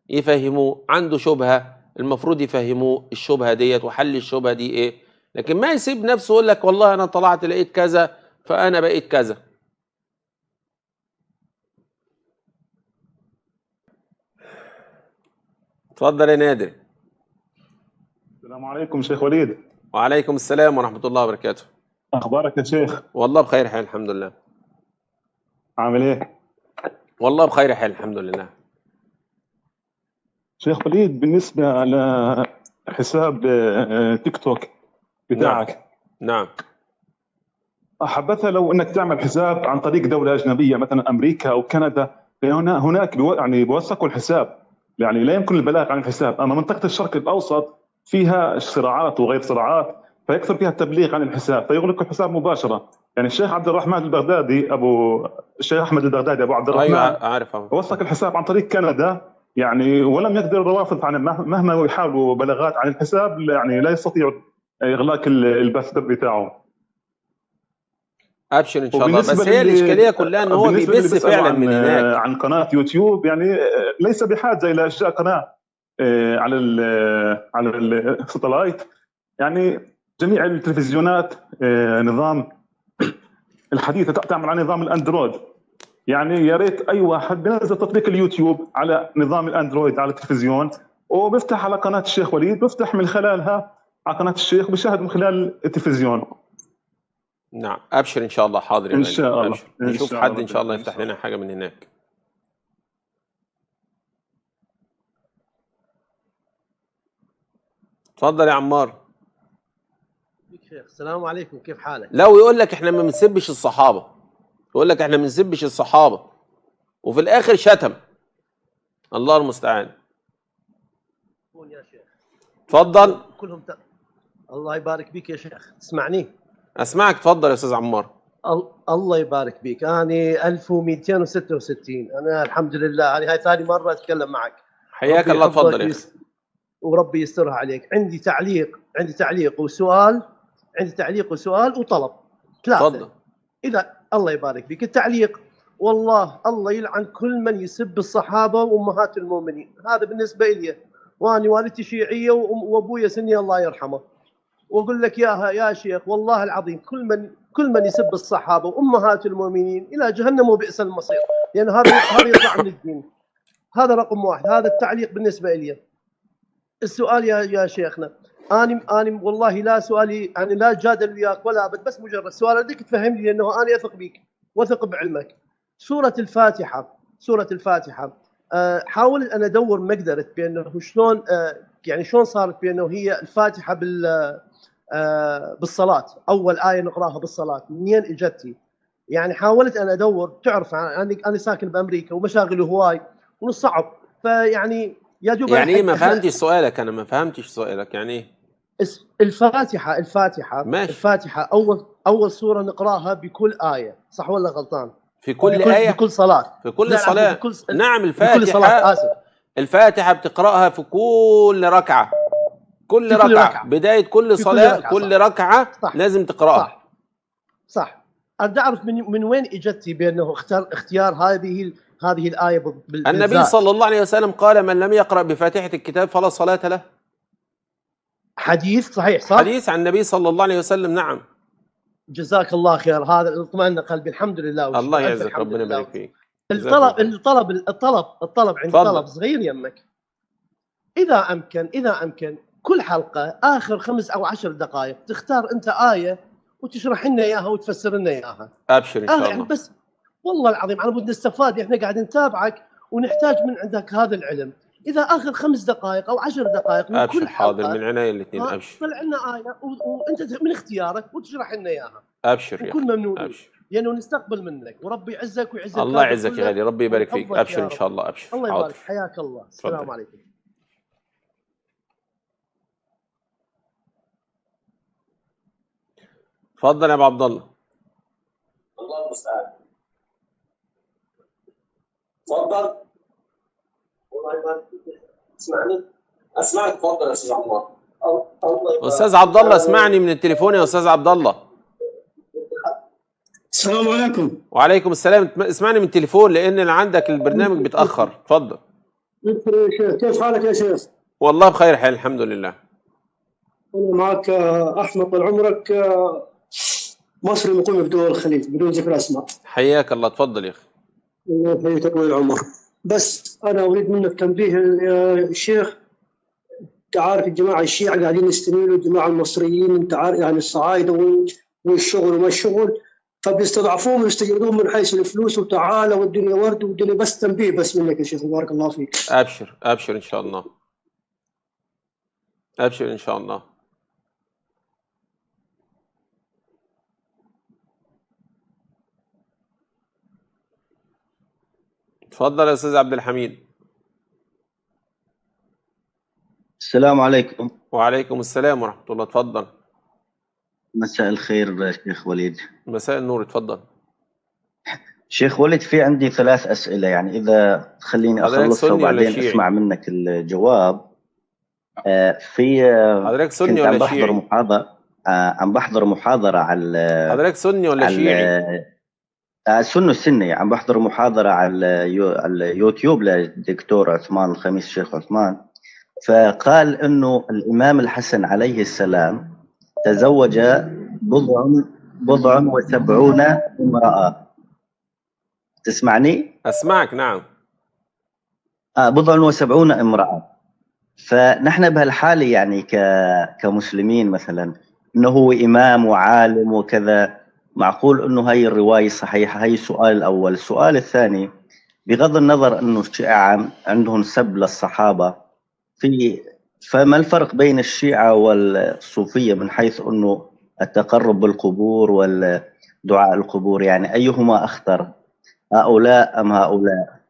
يفهموه. عنده شبهة المفروض يفهموه الشبهة ديت وحل الشبهة دي ايه، لكن ما يسيب نفسه يقول لك والله انا طلعت لقيت كذا فانا بقيت كذا. اتفضل يا نادر. السلام عليكم شيخ وليد. وعليكم السلام ورحمة الله وبركاته. أخبارك يا شيخ؟ والله بخير حال الحمد لله. عامل إيه؟ والله بخير حال الحمد لله. شيخ وليد، بالنسبة لحساب تيك توك بتاعك، نعم. أحبذها لو أنك تعمل حساب عن طريق دولة أجنبية مثلا أمريكا أو كندا، لأن هناك يعني بوثقوا الحساب، يعني لا يمكن البلاغ عن الحساب. أما منطقة الشرق الأوسط فيها صراعات وغير صراعات، فيكثر فيها التبليغ عن الحساب فيغلق الحساب مباشرة. يعني الشيخ عبد الرحمن البغدادي الشيخ أحمد البغدادي أبو عبد الرحمن، أيوة عارف، وثق الحساب عن طريق كندا، يعني ولم يقدر الروافض عن مهما يحاولوا بلاغات عن الحساب، يعني لا يستطيعوا إغلاق البث بتاعه. ابشر ان شاء الله. بس هي الاشكاليه كلها ان هو بيبث فعلا من هناك عن قناه يوتيوب، يعني ليس بحاجه الى انشاء قناه على الساتلايت. يعني جميع التلفزيونات نظام الحديثه تعمل على نظام الاندرويد، يعني يا ريت اي واحد بينزل تطبيق اليوتيوب على نظام الاندرويد على التلفزيون وبيفتح على قناه الشيخ وليد، بيفتح من خلالها على قناه الشيخ وبيشاهد من خلال التلفزيون. نعم ابشر ان شاء الله. حاضر ان شاء الله. نشوف حد ان شاء الله يفتح لنا حاجه من هناك. اتفضل يا عمار. شيخ السلام عليكم، كيف حالك؟ لو يقول لك احنا ما بنسبش الصحابه، يقول لك احنا ما بنسبش الصحابه وفي الاخر شتم. الله المستعان. يا شيخ اتفضل. كلهم الله يبارك بك يا شيخ. تسمعني؟ اسمعك. اتفضل يا استاذ عمار. الله يبارك بك. أنا 1266. أنا الحمد لله هاي ثاني مرة أتكلم معك. حياك الله. اتفضل يا أخي. وربي يسترها عليك. عندي تعليق وسؤال، وطلب. ثلاثة. تفضل. إذا الله يبارك بك. التعليق: والله الله يلعن كل من يسب الصحابة وأمهات المؤمنين. هذا بالنسبة لي، وأنا والدتي شيعية وأبويا سني الله يرحمه. واقول لك يا شيخ والله العظيم كل من يسب الصحابه وامهات المؤمنين الى جهنم وبئس المصير، لان هذا يطلع من الدين. هذا رقم واحد. هذا التعليق بالنسبه لي. السؤال يا شيخنا، انا والله لا سؤالي يعني لا جادل وياك ولا ابد، بس مجرد سؤال اريدك تفهم لي انه انا اثق بك واثق بعلمك. سوره الفاتحه حاول ان ادور ما قدرت بانه شلون يعني شلون صارت بانه هي الفاتحه بالصلاة. أول آية نقراها بالصلاة منين إجتي؟ يعني حاولت أن أدور، تعرف أنا ساكن بأمريكا ومشاغلي هواي ومن الصعب، فيعني يا دوب يعني ايه؟ ما فهمتش سؤالك، انا ما فهمتش سؤالك يعني ايه. الفاتحة ماشي. أول سورة نقراها بكل آية، صح ولا غلطان؟ في كل آية؟ بكل صلاة. في كل لا صلاة. نعم، بكل صلاة، آسف. الفاتحة بتقرأها في كل ركعة، كل ركعة، بداية كل صلاة، كل ركعة لازم تقرأها. صح. أريد أعرف من وين إجتي بأنه اختيار هذه الآية بالذات. النبي صلى الله عليه وسلم قال: من لم يقرأ بفاتحة الكتاب فلا صلاة له. حديث صحيح، صح؟ حديث عن النبي صلى الله عليه وسلم. نعم. جزاك الله خير، هذا اطمأن قلبي، الحمد لله. الله يعزك، ربنا يبارك فيك. الطلب عندي طلب صغير يمك، إذا أمكن كل حلقة آخر 5 أو 10 دقائق تختار أنت آية وتشرح لنا إياها وتفسر لنا إياها. أبشر إن شاء الله. يعني بس والله العظيم على بود نستفاد، إحنا قاعدين نتابعك ونحتاج من عندك هذا العلم. إذا آخر 5 دقائق أو 10 دقائق من أبشر، كل حلقة، حاضر، من عناية الاثنين. أبشر. طلع لنا آية وأنت من اختيارك وتشرح لنا إياها. أبشر وكل ممنون. أبشر. لأنه نستقبل منك، وربي يعزك ويعز الله يعزك يا غالي، ربي يبارك فيك. أبشر إن شاء الله. أبشر. الله يبارك، حياك الله. السلام عليكم. تفضل يا ابو عبد الله. الله المستعان. تفضل. الله يبارك فيك. اسمعني؟ اسمعك. تفضل يا استاذ عبد الله. استاذ عبد الله، اسمعني من التليفون يا استاذ عبد الله. السلام عليكم. وعليكم السلام. اسمعني من التليفون لان عندك البرنامج بيتاخر. تفضل. كيف حالك يا شيخ؟ والله بخير حال، الحمد لله. انا معك احمد، طال عمرك، مصري مقيم في دول الخليج بدون ذكر اسماء. حياك الله. تفضل يا اخي. الله يحييك طويل العمر. بس انا اريد منك تنبيه يا شيخ. انت عارف الجماعه الشيعة قاعدين يستنيروا الجماعه المصريين، انت عارف يعني الصعايده والشغل وما الشغل، فبيستضعفوهم ويستجيبون من حيث الفلوس وتعالى والدنيا ورد والدنيا. بس تنبيه بس منك يا شيخ، بارك الله فيك. ابشر ابشر ان شاء الله. ابشر ان شاء الله. تفضل يا استاذ عبد الحميد. السلام عليكم. وعليكم السلام ورحمة الله. تفضل. مساء الخير شيخ وليد. مساء النور. تفضل شيخ وليد، في عندي 3 أسئلة، يعني إذا تخليني أخلصها وبعدين أسمع منك الجواب. في حضرتك سني ولا شيعي؟ عم بحضر محاضرة على حضرتك سني ولا شيعي؟ سني. عم بحضر محاضرة على اليوتيوب للدكتور عثمان الخميس، الشيخ عثمان، فقال إنه الإمام الحسن عليه السلام تزوج بضع و70 امرأة. تسمعني؟ أسمعك. نعم. بضع و70 امرأة. فنحن بهالحالة يعني كمسلمين مثلا، إنه هو إمام وعالم وكذا، معقول إنه هاي الرواية صحيحة؟ هاي السؤال الأول. السؤال الثاني، بغض النظر إنه الشيعة عندهم سب للصحابة، فما الفرق بين الشيعة والصوفية من حيث أنه التقرب بالقبور والدعاء القبور؟ يعني أيهما أخطر، هؤلاء أم هؤلاء؟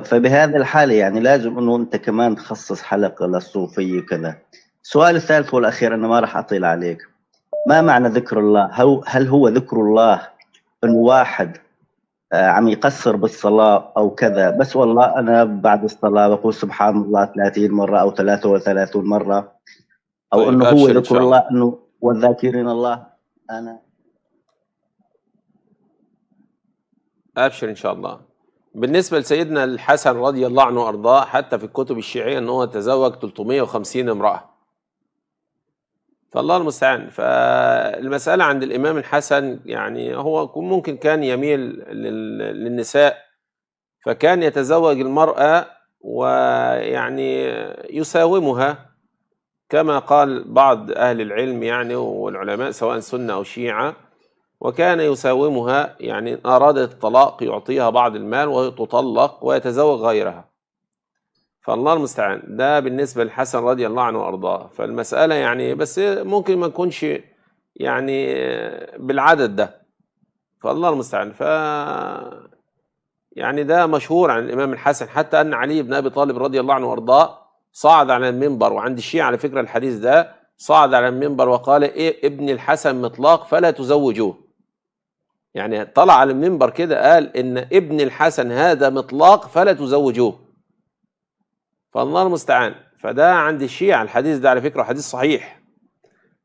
فبهذا الحالة يعني لازم أنه أنت كمان تخصص حلقة للصوفية وكذا. السؤال الثالث والأخير، أنا ما راح أطيل عليك، ما معنى ذكر الله؟ هل هو ذكر الله أنه واحد عم يقصر بالصلاة أو كذا، بس والله أنا بعد الصلاة بقول سبحان الله 30 مرة أو 33 مرة، أو طيب، أنه هو ذكر الله أنه والذاكرين الله؟ أنا أبشر إن شاء الله. بالنسبة لسيدنا الحسن رضي الله عنه وأرضاه، حتى في الكتب الشيعية أنه تزوج 350 امرأة، فالله المستعان. فالمسألة عند الإمام الحسن يعني هو ممكن كان يميل للنساء، فكان يتزوج المرأة ويعني يساومها كما قال بعض أهل العلم يعني والعلماء سواء سنة أو شيعة، وكان يساومها، يعني أرادت الطلاق يعطيها بعض المال وتطلق ويتزوج غيرها. فالله المستعان. ده بالنسبة للحسن رضي الله عنه وأرضاه. فالمسألة يعني بس ممكن ما نكونش يعني بالعدد ده، فالله المستعان. يعني ده مشهور عن الإمام الحسن، حتى أن علي بن أبي طالب رضي الله عنه وأرضاه صعد على المنبر، وعند الشيعة على فكرة الحديث ده، صعد على المنبر وقال إيه ابن الحسن مطلاق فلا تزوجوه. يعني طلع على المنبر كده قال إن ابن الحسن هذا مطلاق فلا تزوجوه. فالله المستعان. فده عند الشيعة الحديث ده على فكرة حديث صحيح.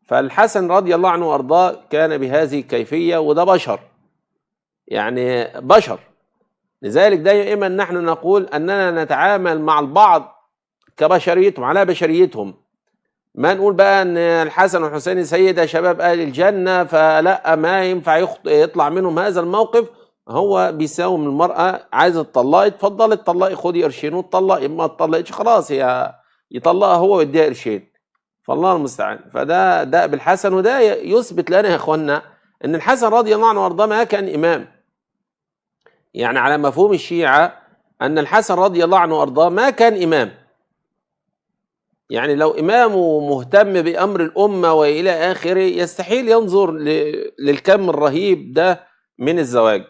فالحسن رضي الله عنه وأرضاه كان بهذه الكيفية، وده بشر، يعني بشر. لذلك دائما نحن نقول أننا نتعامل مع البعض كبشريتهم على بشريتهم، ما نقول بقى أن الحسن والحسين سيدة شباب أهل الجنة فلا ما ينفع يطلع منهم هذا الموقف. هو بيساوم المرأة، عايزة تطلقي اتفضلي اتطلقي، خدي قرشين وتطلقي، ما تطلقيش خلاص هي يطلقها هو ويديها قرشين. فالله المستعان. فده دأب الحسن، وده يثبت لنا يا اخوانا ان الحسن رضي الله عنه وارضاه ما كان امام. يعني على مفهوم الشيعة ان الحسن رضي الله عنه وارضاه ما كان امام. يعني لو امامه مهتم بامر الامه والى اخره يستحيل ينظر للكم الرهيب ده من الزواج.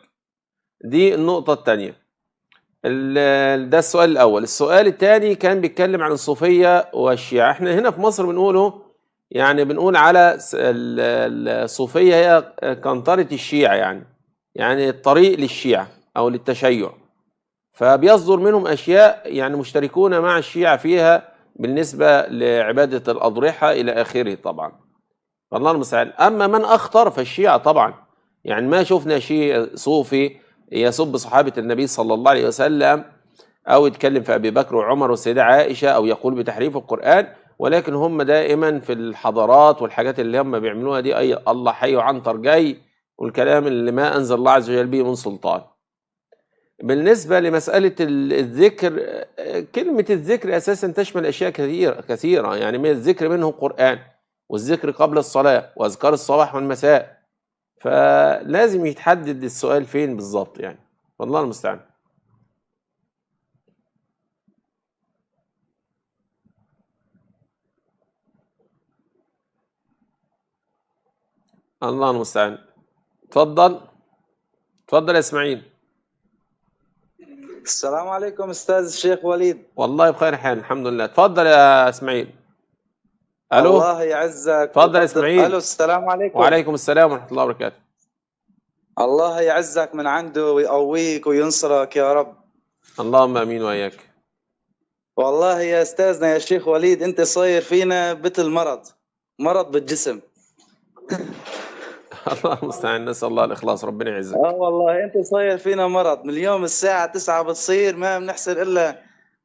دي النقطة الثانية. ده السؤال الأول. السؤال الثاني كان بيتكلم عن الصوفية والشيعة. احنا هنا في مصر بنقوله، يعني بنقول على الصوفية هي قنطرة الشيعة، يعني الطريق للشيعة أو للتشيع. فبيصدر منهم أشياء يعني مشتركون مع الشيعة فيها بالنسبة لعبادة الأضرحة إلى آخره طبعا. فالله المستعان. أما من أخطر فالشيعة طبعا. يعني ما شفنا شيء صوفي يسب صحابة النبي صلى الله عليه وسلم، أو يتكلم في أبي بكر وعمر والسيدة عائشة، أو يقول بتحريف القرآن، ولكن هم دائما في الحضارات والحاجات اللي هم بيعملوها دي أي الله حي وعنتر جاي، والكلام اللي ما أنزل الله عز وجل به من سلطان. بالنسبة لمسألة الذكر، كلمة الذكر أساسا تشمل أشياء كثيرة. يعني من الذكر منه القرآن، والذكر قبل الصلاة، وأذكار الصباح والمساء. فلازم يتحدد السؤال فين بالظبط يعني. والله المستعان. الله المستعان. اتفضل اتفضل يا اسماعيل. السلام عليكم استاذ الشيخ وليد. والله بخير حال الحمد لله. اتفضل يا اسماعيل. الو. الله يعزك. اتفضل يا اسماعيل. الو السلام عليكم. وعليكم السلام ورحمه الله وبركاته. الله يعزك من عنده ويقويك وينصرك يا رب. اللهم امين واياك. والله يا استاذنا يا شيخ وليد انت صاير فينا مثل مرض بالجسم. الله المستعان. نسال الله الاخلاص. ربنا يعزك. والله انت صاير فينا مرض. من اليوم الساعه 9 بتصير ما بنحسن الا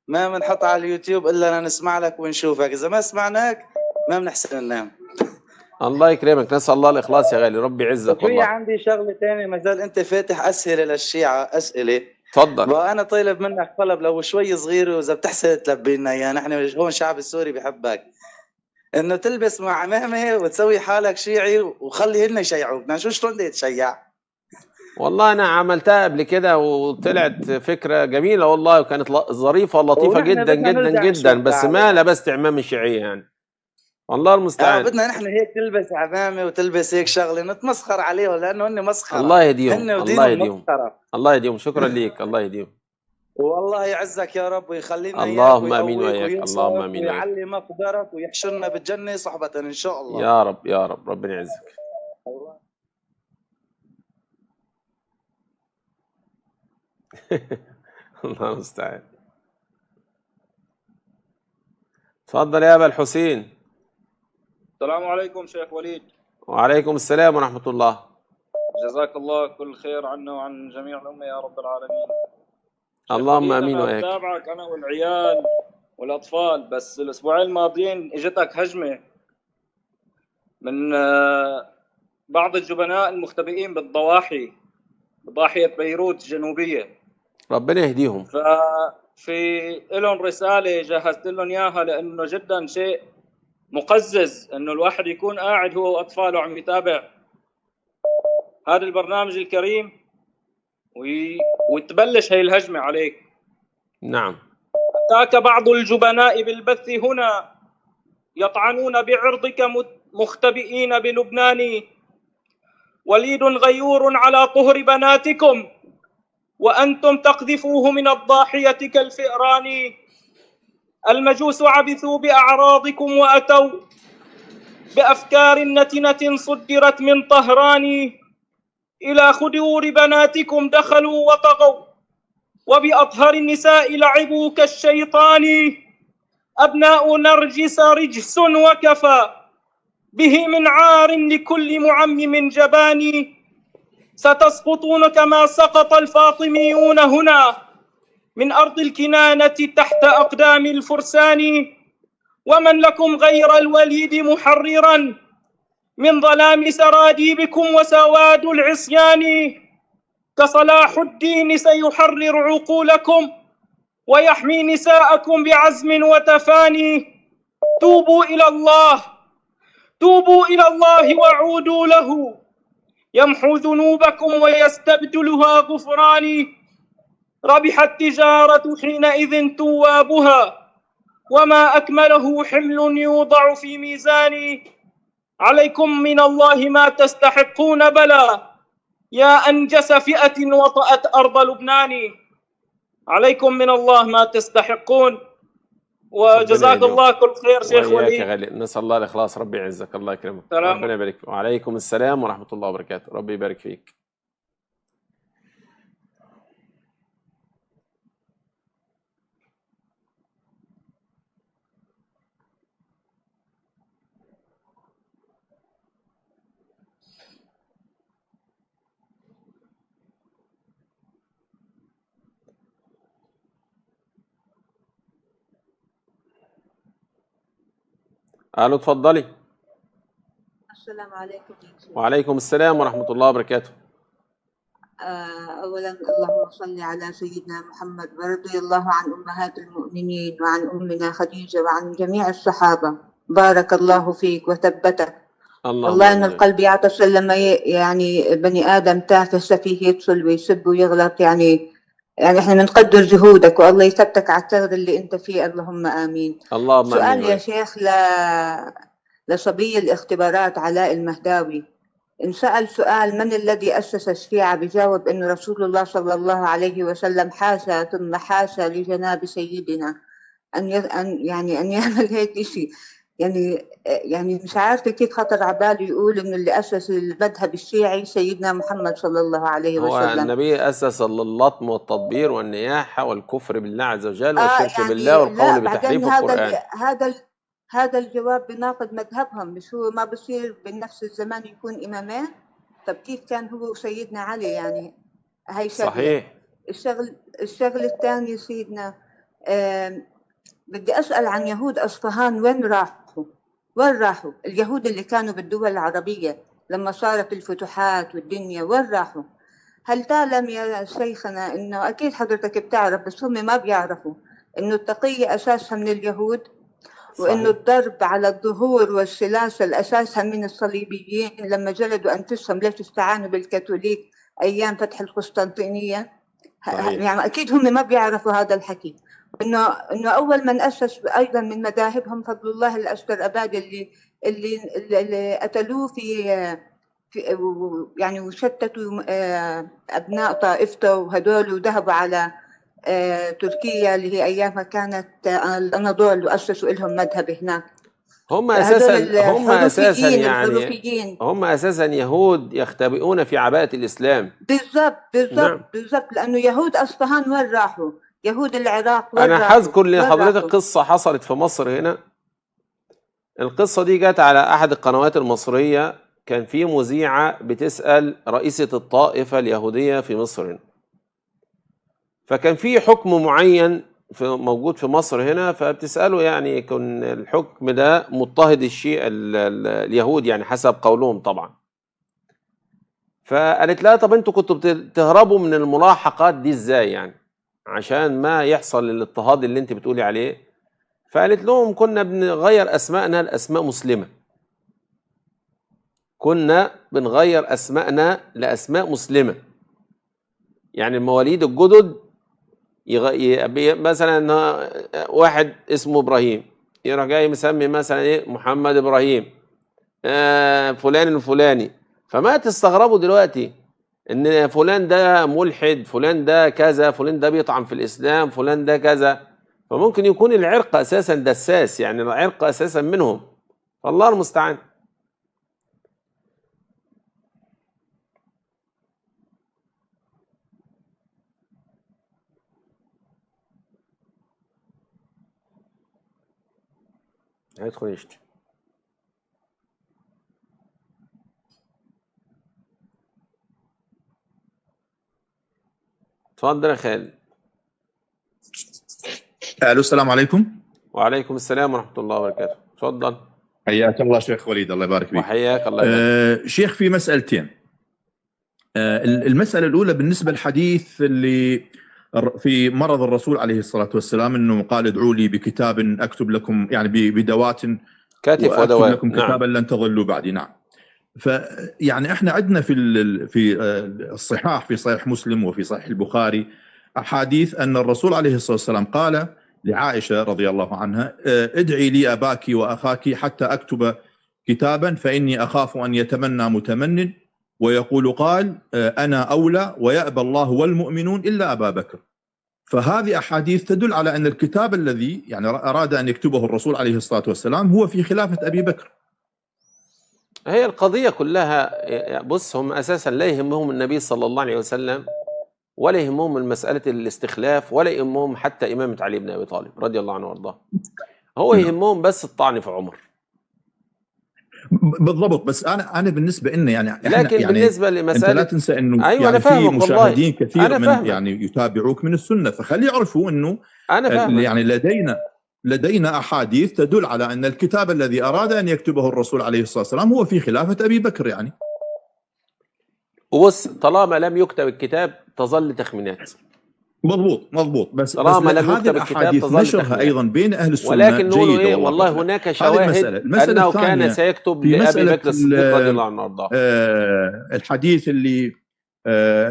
ما بنحط على اليوتيوب الا نسمع لك ونشوفك. اذا ما سمعناك ما بنحسن ننام. الله يكرمك. نسال الله الاخلاص يا غالي. ربي يعزك والله. في عندي شغله ثانيه، ما زال انت فاتح اسئله للشيعه اسئله. تفضل. وانا طالب منك طلب لو شوي صغير، واذا بتحسن تلبي لنا اياه. نحن هون الشعب السوري بحبك، انه تلبس مع عمامه وتسوي حالك شيعي وخلي هن يشيعوك. بدنا نشوف شلون بدك تشيع. والله انا عملتها قبل كده وطلعت فكره جميله والله، وكانت ظريفه ولطيفه جدا جدا جدا، بس ما لبست عمام الشيعيه يعني. والله المستعان. بدنا نحن هيك تلبس عمامه وتلبس هيك شغله نتمسخر عليهم، لانه هن مسخره. الله يهديهم. هن الله يهديهم. مسخره. الله يهديهم. شكرا ليك. الله يهديهم. والله يعزك يا رب ويخلينا اللهم امين واياك. اللهم امين واياك. ويعلي مقدارك ويحشرنا بالجنه صحبه ان شاء الله. يا رب يا رب. ربنا يعزك. الله المستعان. تفضل يا ابا الحسين. السلام عليكم شيخ وليد. وعليكم السلام ورحمه الله. جزاك الله كل خير عنا وعن جميع الامه يا رب العالمين. اللهم امين واياك. بتابعك انا والعيال والاطفال، بس الاسبوعين الماضيين اجتك هجمه من بعض الجبناء المختبئين بالضواحي بضاحيه بيروت الجنوبيه. ربنا يهديهم. ففي لهم رساله جهزت لهم اياها، لانه جدا شيء مقزز انه الواحد يكون قاعد هو واطفاله عم يتابع هذا البرنامج الكريم وتبلش هي الهجمه عليك. نعم. أتاك بعض الجبناء بالبث هنا يطعنون بعرضك مختبئين بلبنان، وليد غيور على طهر بناتكم وأنتم تقذفوه من الضاحية كالفئران. المجوس عبثوا بأعراضكم وأتوا بأفكار نتنة صدرت من طهران. إلى خدور بناتكم دخلوا وطغوا وبأطهر النساء لعبوا كالشيطان. أبناء نرجس رجس وكفى به من عار لكل معمم جبان. ستسقطون كما سقط الفاطميون هنا من أرض الكنانة تحت أقدام الفرسان. ومن لكم غير الوليد محررا من ظلام سراديبكم وسواد العصيان. كصلاح الدين سيحرر عقولكم ويحمي نساءكم بعزم وتفاني. توبوا إلى الله، توبوا إلى الله وعودوا له يمحو ذنوبكم ويستبدلها غفران. ربح التجارة حينئذ توابها وما أكمله حمل يوضع في ميزان. عليكم من الله ما تستحقون بلى يا أنجس فئة وطأت أرض لبنان. عليكم من الله ما تستحقون. وجزاك الله كل خير شيخ وليد. غالي. نسأل الله الإخلاص. ربي يعزك. الله يكرمك. ربنا يبارك فيك. وعليكم السلام ورحمة الله وبركاته. ربي يبارك فيك. الو اتفضلي. السلام عليكم. وعليكم السلام ورحمة الله وبركاته. أولا اللهم صل على سيدنا محمد ورضي الله عن أمهات المؤمنين وعن أمنا خديجة وعن جميع الصحابة. بارك الله فيك وثبتك. والله إن القلب يعطش لما يعني بني آدم تافه سفيه يتصل ويسب ويغلط. يعني احنا بنقدر جهودك والله يثبتك على الثغر اللي انت فيه. اللهم امين. اللهم سؤال امين. يا شيخ لصبي الاختبارات علاء المهداوي. انسأل سؤال من الذي أسس الشيعة بجاوب إنه رسول الله صلى الله عليه وسلم حاشا ثم حاشا لجناب سيدنا أن يعمل هيك شيء. يعني مش عارفة كيف خطر عباله يقول إنه اللي أسس المذهب الشيعي سيدنا محمد صلى الله عليه وسلم. هو النبي أسس اللطم والتطبير والنياحة والكفر بالله عز وجل والشرك بالله والقول بتحريف القرآن. هذا الجواب بناقض مذهبهم. مش هو ما بصير بنفس الزمان يكون إمامين؟ طب كيف كان هو وسيدنا علي؟ يعني هاي شغلة. صحيح. الشغل الثاني سيدنا بدي أسأل عن يهود أصفهان. وين راحوا اليهود اللي كانوا بالدول العربية لما صارت الفتوحات والدنيا؟ وين راحوا؟ هل تعلم يا شيخنا إنه أكيد حضرتك بتعرف بس هم ما بيعرفوا إنه التقية أساسها من اليهود، وإنه الضرب على الظهور والسلاسل أساسها من الصليبيين لما جلدوا أنفسهم. ليش استعانوا بالكاثوليك أيام فتح القسطنطينية؟ يعني أكيد هم ما بيعرفوا هذا الحكي. إنه أول من أسس أيضا من مذاهبهم فضل الله الأشترابادي اللي قتلوه في يعني وشتتوا أبناء طائفته وهدول وذهبوا على تركيا اللي هي أيامها كانت الأناضول وأسسوا لهم مذهب هناك. هم أساسا يهود يختبئون في عباءة الإسلام. بالضبط لأنه يهود أصفهان وين راحوا؟ يهود العراق وين راحوا؟ أنا هذكر لحضرتك قصة حصلت في مصر هنا. القصة دي جت على أحد القنوات المصرية. كان في مذيعة بتسأل رئيسة الطائفة اليهودية في مصر هنا. فكان في حكم معين موجود في مصر هنا، فبتسأله يعني يكون الحكم ده مضطهد الشيء اليهود يعني حسب قولهم طبعا. فقالت لها طب انتوا كنتوا بتهربوا من الملاحقات دي ازاي يعني عشان ما يحصل الاضطهاد اللي انت بتقولي عليه؟ فقالت لهم كنا بنغير اسمائنا لاسماء مسلمة. كنا بنغير اسمائنا لاسماء مسلمة. يعني المواليد الجدد مثلا واحد اسمه ابراهيم يروح جاي مسمي مثلا ايه محمد ابراهيم، فلان الفلاني فما تستغربوا دلوقتي ان فلان ده ملحد، فلان ده كذا، فلان ده بيطعن في الاسلام، فلان ده كذا. فممكن يكون العرق اساسا دساس، يعني العرق اساسا منهم، فالله المستعان. هيدخل يشتي. اتفضل يا خالد. الو السلام عليكم. وعليكم السلام ورحمة الله وبركاته. اتفضل. حياك الله شيخ وليد، الله يبارك فيك. وحياك الله يبارك. شيخ في مسألتين. المسألة الأولى بالنسبة للحديث اللي في مرض الرسول عليه الصلاة والسلام، أنه قال ادعوا لي بكتاب أكتب لكم، يعني بدوات كتف ودوات، لكم كتابا لن تضلوا بعدي. نعم. فيعني احنا عندنا في الصحاح، في صحيح مسلم وفي صحيح البخاري، أحاديث أن الرسول عليه الصلاة والسلام قال لعائشة رضي الله عنها ادعي لي أباك وأخاك حتى أكتب كتابا فإني أخاف أن يتمنى متمن ويقول قال أنا أولى ويأبى الله والمؤمنون إلا أبا بكر. فهذه أحاديث تدل على أن الكتاب الذي يعني أراد أن يكتبه الرسول عليه الصلاة والسلام هو في خلافة أبي بكر. هي القضية كلها، بص، هم أساسا لا يهمهم النبي صلى الله عليه وسلم، ولا يهمهم المسألة الاستخلاف، ولا يهمهم حتى إمامة علي بن أبي طالب رضي الله عنه وارضاه. هو يهمهم بس الطعن في عمر. بالضبط. بس انا بالنسبه لنا يعني لكن يعني بالنسبه لمساله، انت لا تنسى انه أيوة يعني أنا فاهمك في مشاهدين والله. كثير أنا من فاهمك. يعني يتابعوك من السنه، فخلي يعرفوا انه أنا فاهمك. يعني لدينا احاديث تدل على ان الكتاب الذي اراد ان يكتبه الرسول عليه الصلاه والسلام هو في خلافه ابي بكر يعني. وبص، طالما لم يكتب الكتاب تظل تخمينات. مضبوط. بس طالما لم هذه يكتب الكتاب الاحاديث تظل نشرها تخمينات. ايضا بين اهل السنه ولكن نقول جيده ايه، والله هناك شواهد انه كان سيكتب لابي بكر الصديق رضي الله عنه وارضاه. الحديث اللي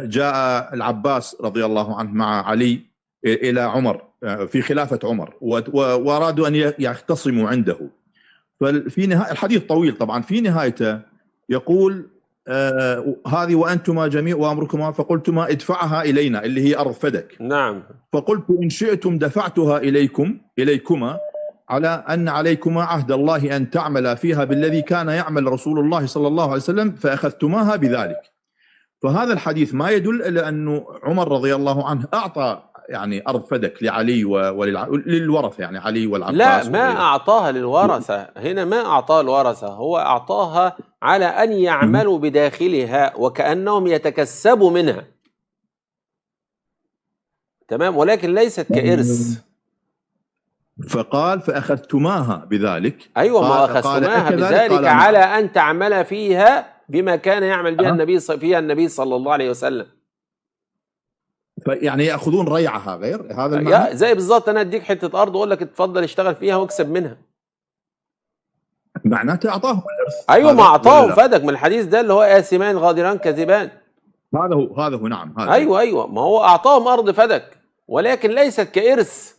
جاء العباس رضي الله عنه مع علي الى عمر في خلافه عمر وارادوا ان يختصموا عنده. ففي نهايه الحديث طويل طبعا، في نهايته يقول هذه وانتما جميع وامركما فقلتما ادفعها الينا، اللي هي ارض فدك. نعم. فقلت ان شئتم دفعتها اليكما على ان عليكما عهد الله ان تعمل فيها بالذي كان يعمل رسول الله صلى الله عليه وسلم فاخذتماها بذلك. فهذا الحديث ما يدل الا انه عمر رضي الله عنه اعطى يعني ارض فدك لعلي وللورثه، يعني علي والعباس. لا، ما اعطاها للورثه، هنا ما اعطاها الورثه، هو اعطاها على ان يعملوا بداخلها وكانهم يتكسبوا منها. تمام، ولكن ليست كإرث. فقال فاخذتماها بذلك. ايوه، ما اخذتماها بذلك على ان تعمل فيها بما كان يعمل بها النبي صلى الله عليه وسلم. يعني ياخذون ريعها غير هذا المعنى؟ زي بالظبط انا اديك حته ارض واقول لك اتفضل اشتغل فيها واكسب منها. معناته اعطاهم الارث. ايوه، ما اعطاهم فدك من الحديث ده اللي هو آثمان غادران كاذبان. هذا هو نعم. هذا ايوه، ما هو اعطاهم ارض فدك، ولكن ليست كإرث،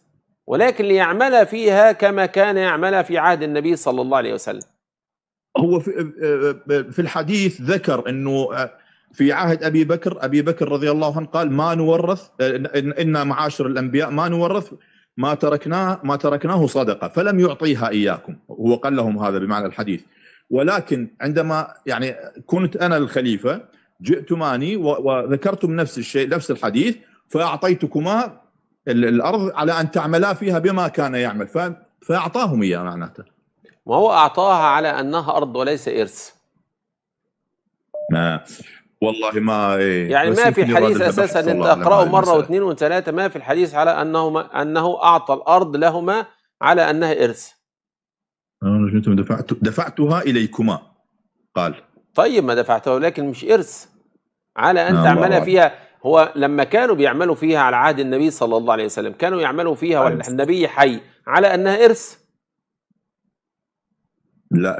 ولكن ليعمل فيها كما كان يعمل في عهد النبي صلى الله عليه وسلم. هو في الحديث ذكر انه في عهد ابي بكر رضي الله عنه قال ما نورث، إن معاشر الانبياء ما نورث ما تركناه صدقه فلم يعطيها اياكم. هو قال لهم هذا بمعنى الحديث. ولكن عندما يعني كنت انا الخليفه جئتماني وذكرتم نفس الشيء نفس الحديث فاعطيتكما الارض على ان تعملا فيها بما كان يعمل، فاعطاهم اياه معناته. ما هو اعطاها على انها ارض وليس ارث. والله ما يعني ما في الحديث اساسا انت اقراه مره واثنين وثلاثه، ما في الحديث على انه اعطى الارض لهما على انها ارث. انتم دفعتها اليكما قال. طيب ما دفعتها، ولكن مش ارث على ان تعمل فيها. هو لما كانوا بيعملوا فيها على عهد النبي صلى الله عليه وسلم كانوا يعملوا فيها والنبي حي على انها ارث. لا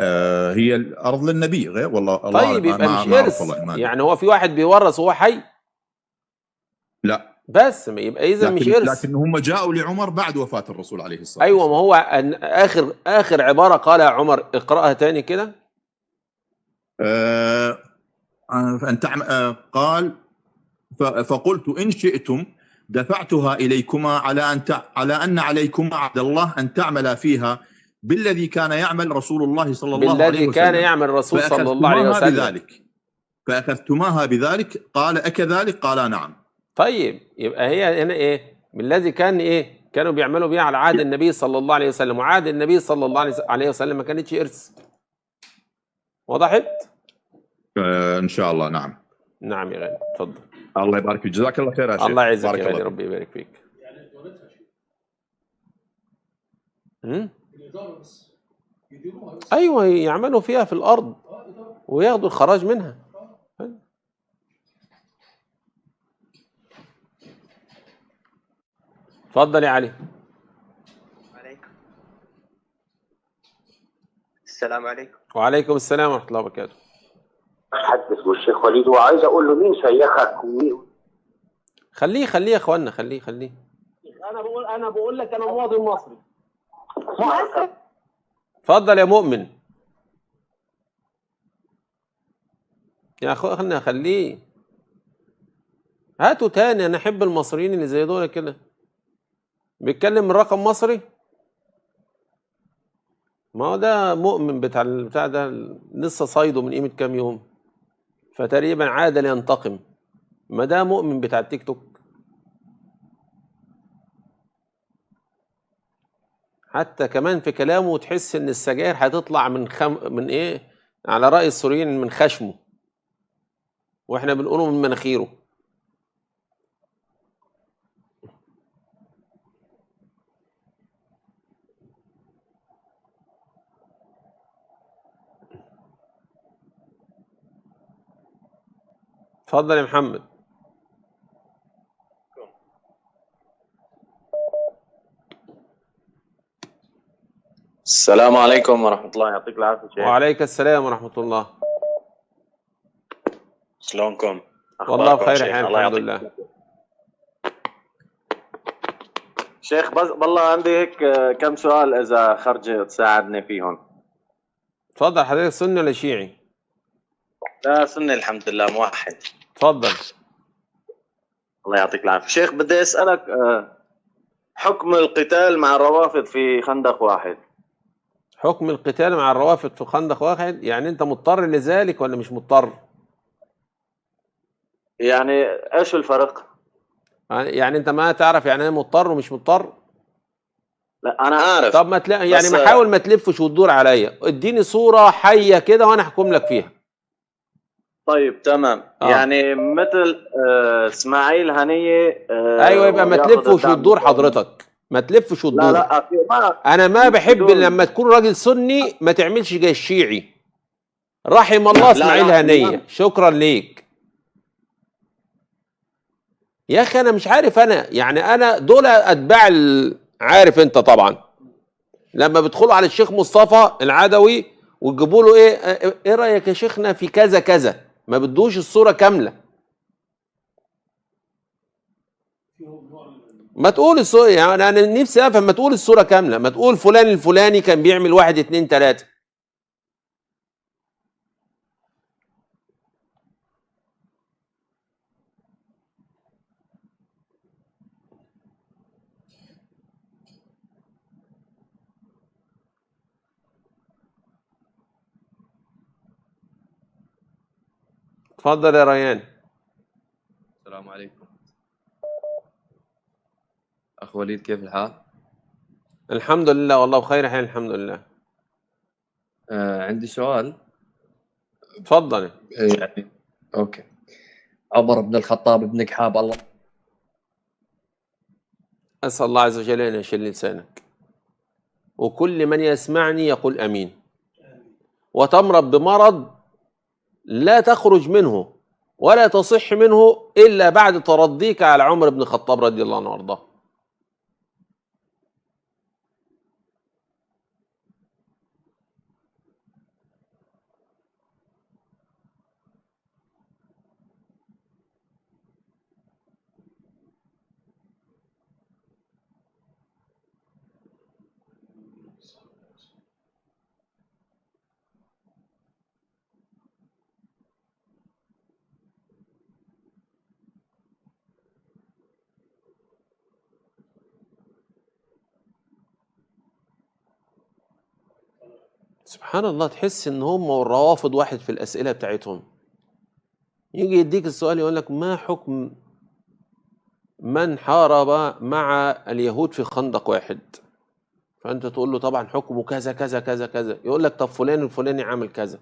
هي الارض للنبي غير والله. طيب يبقى مش ارث، يعني هو في واحد بيورث وهو حي؟ لا بس يبقى اذا مش ارث. لكن هم جاءوا لعمر بعد وفاة الرسول عليه الصلاة والسلام. ايوه، ما هو اخر عبارة قالها عمر، اقراها تاني كده. أن تعمل قال فقلت إن شئتم دفعتها إليكما على أن عليكما عبد الله أن تعمل فيها بالذي كان يعمل رسول الله صلى الله عليه بالذي وسلم كان يعمل الرسول صلى الله عليه وسلم. فأخذتماها بذلك قال أكذلك قال نعم. طيب يبقى هي هنا ايه؟ بالذي كان ايه؟ كانوا بيعملوا بيه على عهد النبي صلى الله عليه وسلم، وعهد النبي صلى الله عليه وسلم ما كانتش إرث. وضحت؟ إن شاء الله. نعم نعم يا غالي، اتفضل. الله يبارك فيك، جزاك الله خير يا شيخ. الله يعزك بارك يا غالي، الله ربي يبارك فيك. ايوه يعملوا فيها في الارض وياخدوا الخراج منها. اتفضل يا علي. عليكم السلام. عليكم. وعليكم السلام ورحمه الله وبركاته. حدث والشيخ وليد وعايز اقول له مين شيخك خليه يا اخوانا، خليه. انا بقول لك انا مواطن مصري. اتفضل يا مؤمن يا اخوانا، خليه. هاتوا تاني، انا احب المصريين اللي زي دول كده. بيتكلم من رقم مصري، ما هو ده مؤمن بتاع ده لسه صايده من قيمه كام يوم، فتقريبا عاد لينتقم. ما ده مؤمن بتاع التيك توك. حتى كمان في كلامه تحس ان السجاير هتطلع من ايه، على رأي السوريين، من خشمه، واحنا بنقوله من مناخيره. اتفضل يا محمد. السلام عليكم ورحمة الله، يعطيك العافية شيخ. وعليك السلام ورحمة الله. شلونكم؟ والله بخير حال، الحمد لله. شيخ بس والله عندي هيك كم سؤال إذا خرجت تساعدني فيهم. اتفضل. حضرتك سني ولا شيعي؟ لا سني الحمد لله، موحد. اتفضل. الله يعطيك العافية. شيخ بدي أسألك حكم القتال مع الروافض في خندق واحد. حكم القتال مع الروافض في خندق واحد، يعني انت مضطر لذلك ولا مش مضطر؟ يعني ايش الفرق؟ يعني انت ما تعرف يعني ايه مضطر ومش مضطر؟ لا انا عارف. طب ما يعني ما حاول ما تلفش وتدور عليا، اديني صورة حية كده وانا احكم لك فيها. طيب تمام. يعني مثل اسماعيل هنية. ايوه، يبقى ما تلفش وتدور حضرتك، ما تلفش وتدور. لا انا ما بحب لما تكون راجل سني ما تعملش زي الشيعي. رحم الله اسماعيل هنية، شكرا ليك يا اخي. انا مش عارف، انا دول اتباع عارف انت طبعا لما بيدخلوا على الشيخ مصطفى العدوي ويجيبوا له ايه رايك يا شيخنا في كذا كذا، ما بدوش الصوره كامله. ما تقول الصوره، يعني انا نفسي افهم، ما تقول الصوره كامله، ما تقول فلان الفلاني كان بيعمل 1 2 3. اتفضل يا ريان. السلام عليكم أخ وليد، كيف الحال؟ الحمد لله والله بخير حال، الحمد لله. عندي سؤال. اتفضل. يعني أوكي. عمر بن الخطاب بن كحاب الله. أسأل الله عز وجل أن يشل لسانك، وكل من يسمعني يقول أمين. وتمرض بمرض لا تخرج منه ولا تصح منه إلا بعد ترضيك على عمر بن الخطاب رضي الله عنه وارضاه. سبحان الله، تحس ان هم والروافض واحد في الاسئله بتاعتهم. يجي يديك السؤال يقول لك ما حكم من حارب مع اليهود في خندق واحد؟ فانت تقول له طبعا حكمه كذا كذا كذا كذا، يقول لك طب فلان الفلاني عامل كذا.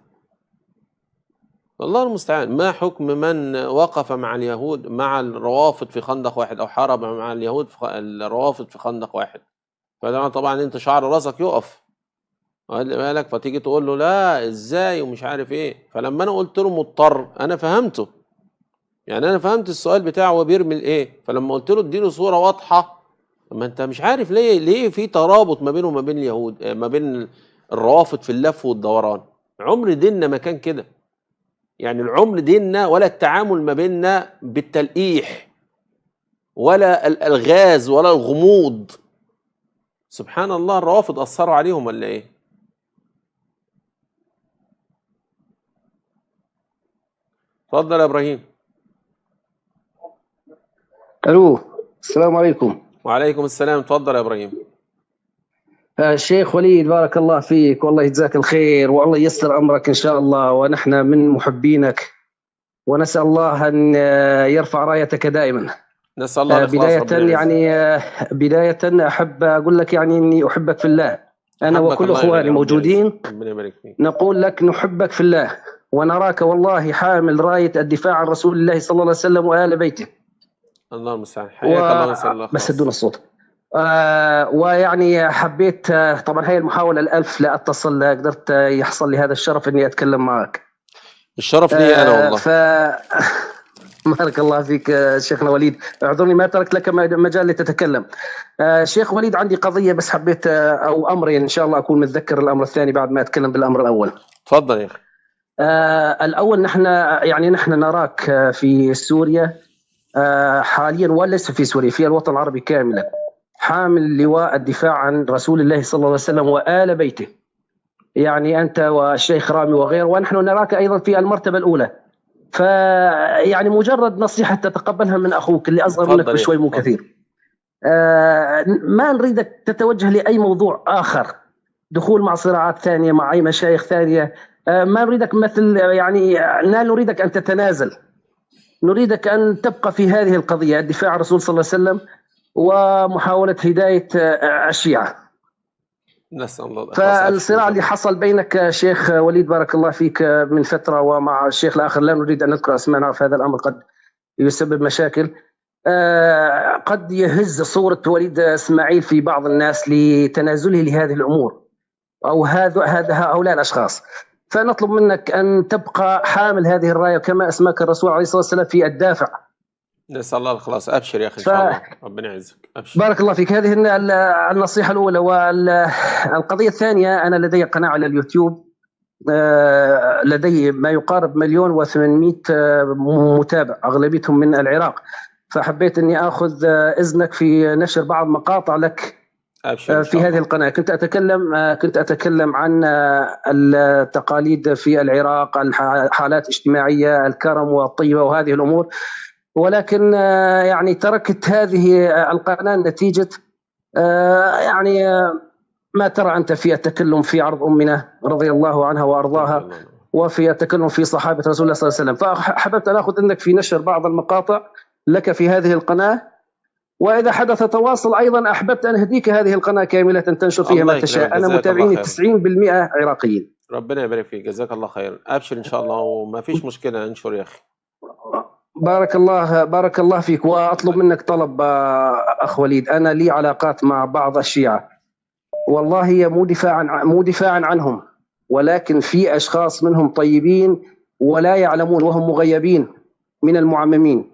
والله المستعان. ما حكم من وقف مع اليهود مع الروافض في خندق واحد، او حارب مع اليهود في الروافض في خندق واحد؟ طبعا انت شعر راسك يقف، واخد بالك؟ فتيجي تقول له لا ازاي ومش عارف ايه. فلما انا قلت له مضطر، انا فهمته، يعني انا فهمت السؤال بتاعه هو بيرمي الايه. فلما قلت له اديله صوره واضحه، ما انت مش عارف ليه في ترابط ما بينه وما بين اليهود، ما بين الروافض في اللف والدوران. عمر ديننا ما كان كده، يعني العمر ديننا ولا التعامل ما بيننا بالتلقيح ولا الالغاز ولا الغموض. سبحان الله، الروافض اثروا عليهم ولا ايه؟ اتفضل يا ابراهيم. الو، السلام عليكم. وعليكم السلام، اتفضل يا ابراهيم. الشيخ وليد، بارك الله فيك، والله يجزاك الخير، والله ييسر امرك ان شاء الله، ونحن من محبينك، ونسال الله ان يرفع رايتك دائما. نسال الله الاخلاص. بدايه احب اقول لك يعني اني احبك في الله، انا وكل اخواني موجودين نقول لك نحبك في الله، ونراك والله حامل رايه الدفاع عن رسول الله صلى الله عليه وسلم وآل بيته. الله المستعان. حياك الله ونسال الله. بس ادونا الصوت. ويعني حبيت طبعا هي المحاولة الألف لا أتصل، قدرت يحصل لي هذا الشرف إني أتكلم معك. الشرف لي أنا والله. بارك الله فيك شيخنا وليد، اعذرني ما تركت لك مجال لتتكلم. شيخ وليد، عندي قضية بس حبيت أو أمرين إن شاء الله أكون متذكر الأمر الثاني بعد ما أتكلم بالأمر الأول. تفضل يا أخي. الأول، نحن نراك في سوريا حاليا، وليس في سوريا، في الوطن العربي كاملا، حامل لواء الدفاع عن رسول الله صلى الله عليه وسلم وآل بيته، يعني أنت والشيخ رامي وغيره، ونحن نراك أيضا في المرتبة الأولى. فيعني مجرد نصيحة تتقبلها من أخوك اللي أصغر منك بشوي مو كثير. ما نريدك تتوجه لأي موضوع آخر، دخول مع صراعات ثانية مع أي مشايخ ثانية، ما نريدك مثل يعني لا نريدك أن تتنازل، نريدك أن تبقى في هذه القضية، الدفاع عن الرسول صلى الله عليه وسلم ومحاولة هداية الشيعة. نسأل الله. فالصراع اللي حصل بينك شيخ وليد بارك الله فيك من فترة ومع الشيخ الآخر، لا نريد أن نذكر أسماء، نعرف هذا الأمر قد يسبب مشاكل، قد يهز صورة وليد إسماعيل في بعض الناس لتنازله لهذه الأمور أو هؤلاء الأشخاص. فنطلب منك أن تبقى حامل هذه الراية كما أسماك الرسول عليه الصلاة والسلام في الدافع. نسأل الله الخلاص. أبشر يا أخي إن شاء الله، ربنا يعزك. أبشر. بارك الله فيك. هذه النصيحة الأولى. والقضية الثانية، أنا لدي قناة على اليوتيوب، لدي ما يقارب 1,800,000 متابع، أغلبيتهم من العراق، فحبيت أني أخذ إذنك في نشر بعض مقاطع لك في هذه القناة. كنت أتكلم عن التقاليد في العراق، الحالات الاجتماعية، الكرم والطيبة وهذه الأمور، ولكن يعني تركت هذه القناة نتيجة يعني ما ترى أنت في التكلم في عرض أمنا رضي الله عنها وأرضاها، وفي التكلم في صحابة رسول الله صلى الله عليه وسلم. فحببت أن أخذ إنك في نشر بعض المقاطع لك في هذه القناة، وإذا حدث تواصل أيضا أحببت أن أهديك هذه القناة كاملة تنشر فيها ما تشاء. أنا متابعيني 90% عراقيين. ربنا يبارك فيك، جزاك الله خير. أبشر إن شاء الله وما فيش مشكلة، انشر يا أخي. بارك الله فيك. وأطلب منك طلب أخ وليد، أنا لي علاقات مع بعض الشيعة، والله هي مو دفاعا عنهم، ولكن في أشخاص منهم طيبين ولا يعلمون وهم مغيبين من المعممين،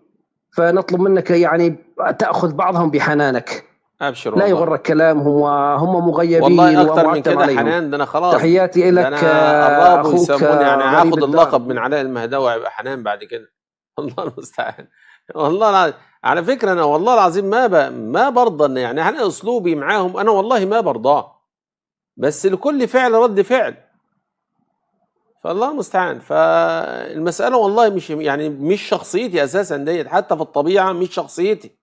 فنطلب منك يعني تأخذ بعضهم بحنانك. أبشر لا يغرك كلامهم وهم مغيبين والله أكثر من كده حنان. ده أنا خلاص، تحياتي لك أخوك يعني هاخد اللقب من علاء المهدوي هيبقى حنان بعد كده. الله المستعان. والله على فكرة أنا والله العظيم ما برضى، يعني أنا أسلوبي معاهم أنا والله ما برضاه، بس لكل فعل رد فعل، فالله المستعان. فالمسألة والله مش شخصيتي أساسا ديت، حتى في الطبيعة مش شخصيتي،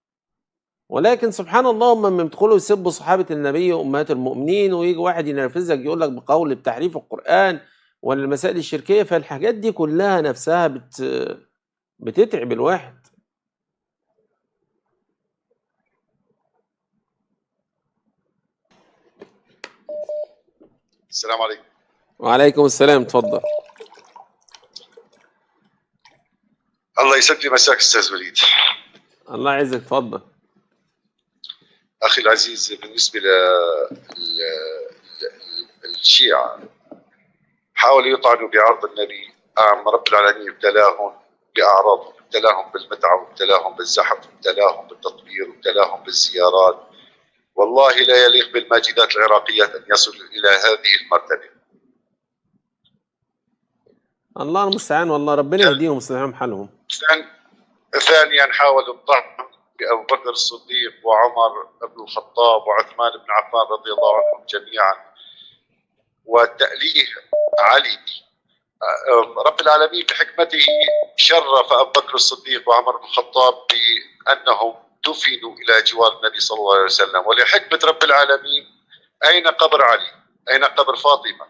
ولكن سبحان الله هم لما يدخلوا يسبوا صحابة النبي وأمهات المؤمنين، ويجي واحد ينرفزك يقول لك بقول بتحريف القرآن ولا المسائل الشركية، فالحاجات دي كلها نفسها بتتعب الواحد. السلام عليكم. وعليكم السلام، اتفضل. الله يسعد لي مساك استاذ وليد. الله يعزك، اتفضل. اخي العزيز، بالنسبه للشيعة حاولوا يطعنوا بعرض النبي، رب العالمين ابتلاهم باعراض، ابتلاهم بالمتعه، وابتلاهم بالزحف، وابتلاهم بالتطبير، وابتلاهم بالزيارات. والله لا يليق بالماجدات العراقيات ان يصلوا الى هذه المرتبه. الله المستعان، والله ربنا يهديهم ويصلح حالهم. ثانيا حاولوا الطعن بأبو بكر الصديق وعمر بن الخطاب وعثمان بن عفان رضي الله عنهم جميعا، وتأليه علي. رب العالمين بحكمته شرف أبو بكر الصديق وعمر بن الخطاب بأنهم دفنوا إلى جوار النبي صلى الله عليه وسلم. ولحكمة رب العالمين أين قبر علي؟ أين قبر فاطمة؟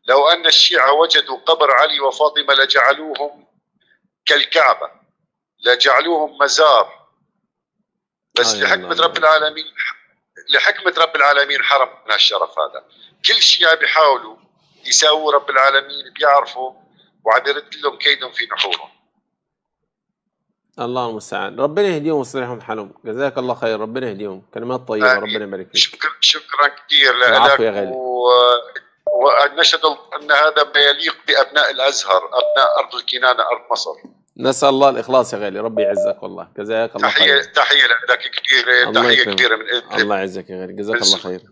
لو أن الشيعة وجدوا قبر علي وفاطمة لجعلوهم كالكعبة، لجعلوهم مزار. بس لحكمة رب العالمين حرم من الشرف هذا. كل الشيعة بيحاولوا يساووا رب العالمين، بيعرفوا وعم يرد لهم كيدهم في نحورهم. الله المستعان، ربنا يهديهم ويصلحهم حالهم. جزاك الله خير، ربنا يهديهم. كلمات طيبة، ربنا يبارك فيك. شكرا كثير لك يا غالي. ونشهد أن هذا ما يليق بأبناء الأزهر، أبناء أرض الكنانة، أرض مصر. نسأل الله الإخلاص يا غالي، ربي يعزك والله. جزاك الله خير. تحية لك كبيرة، تحية كبيرة من إدلب. الله يعزك يا غالي، جزاك الله خير.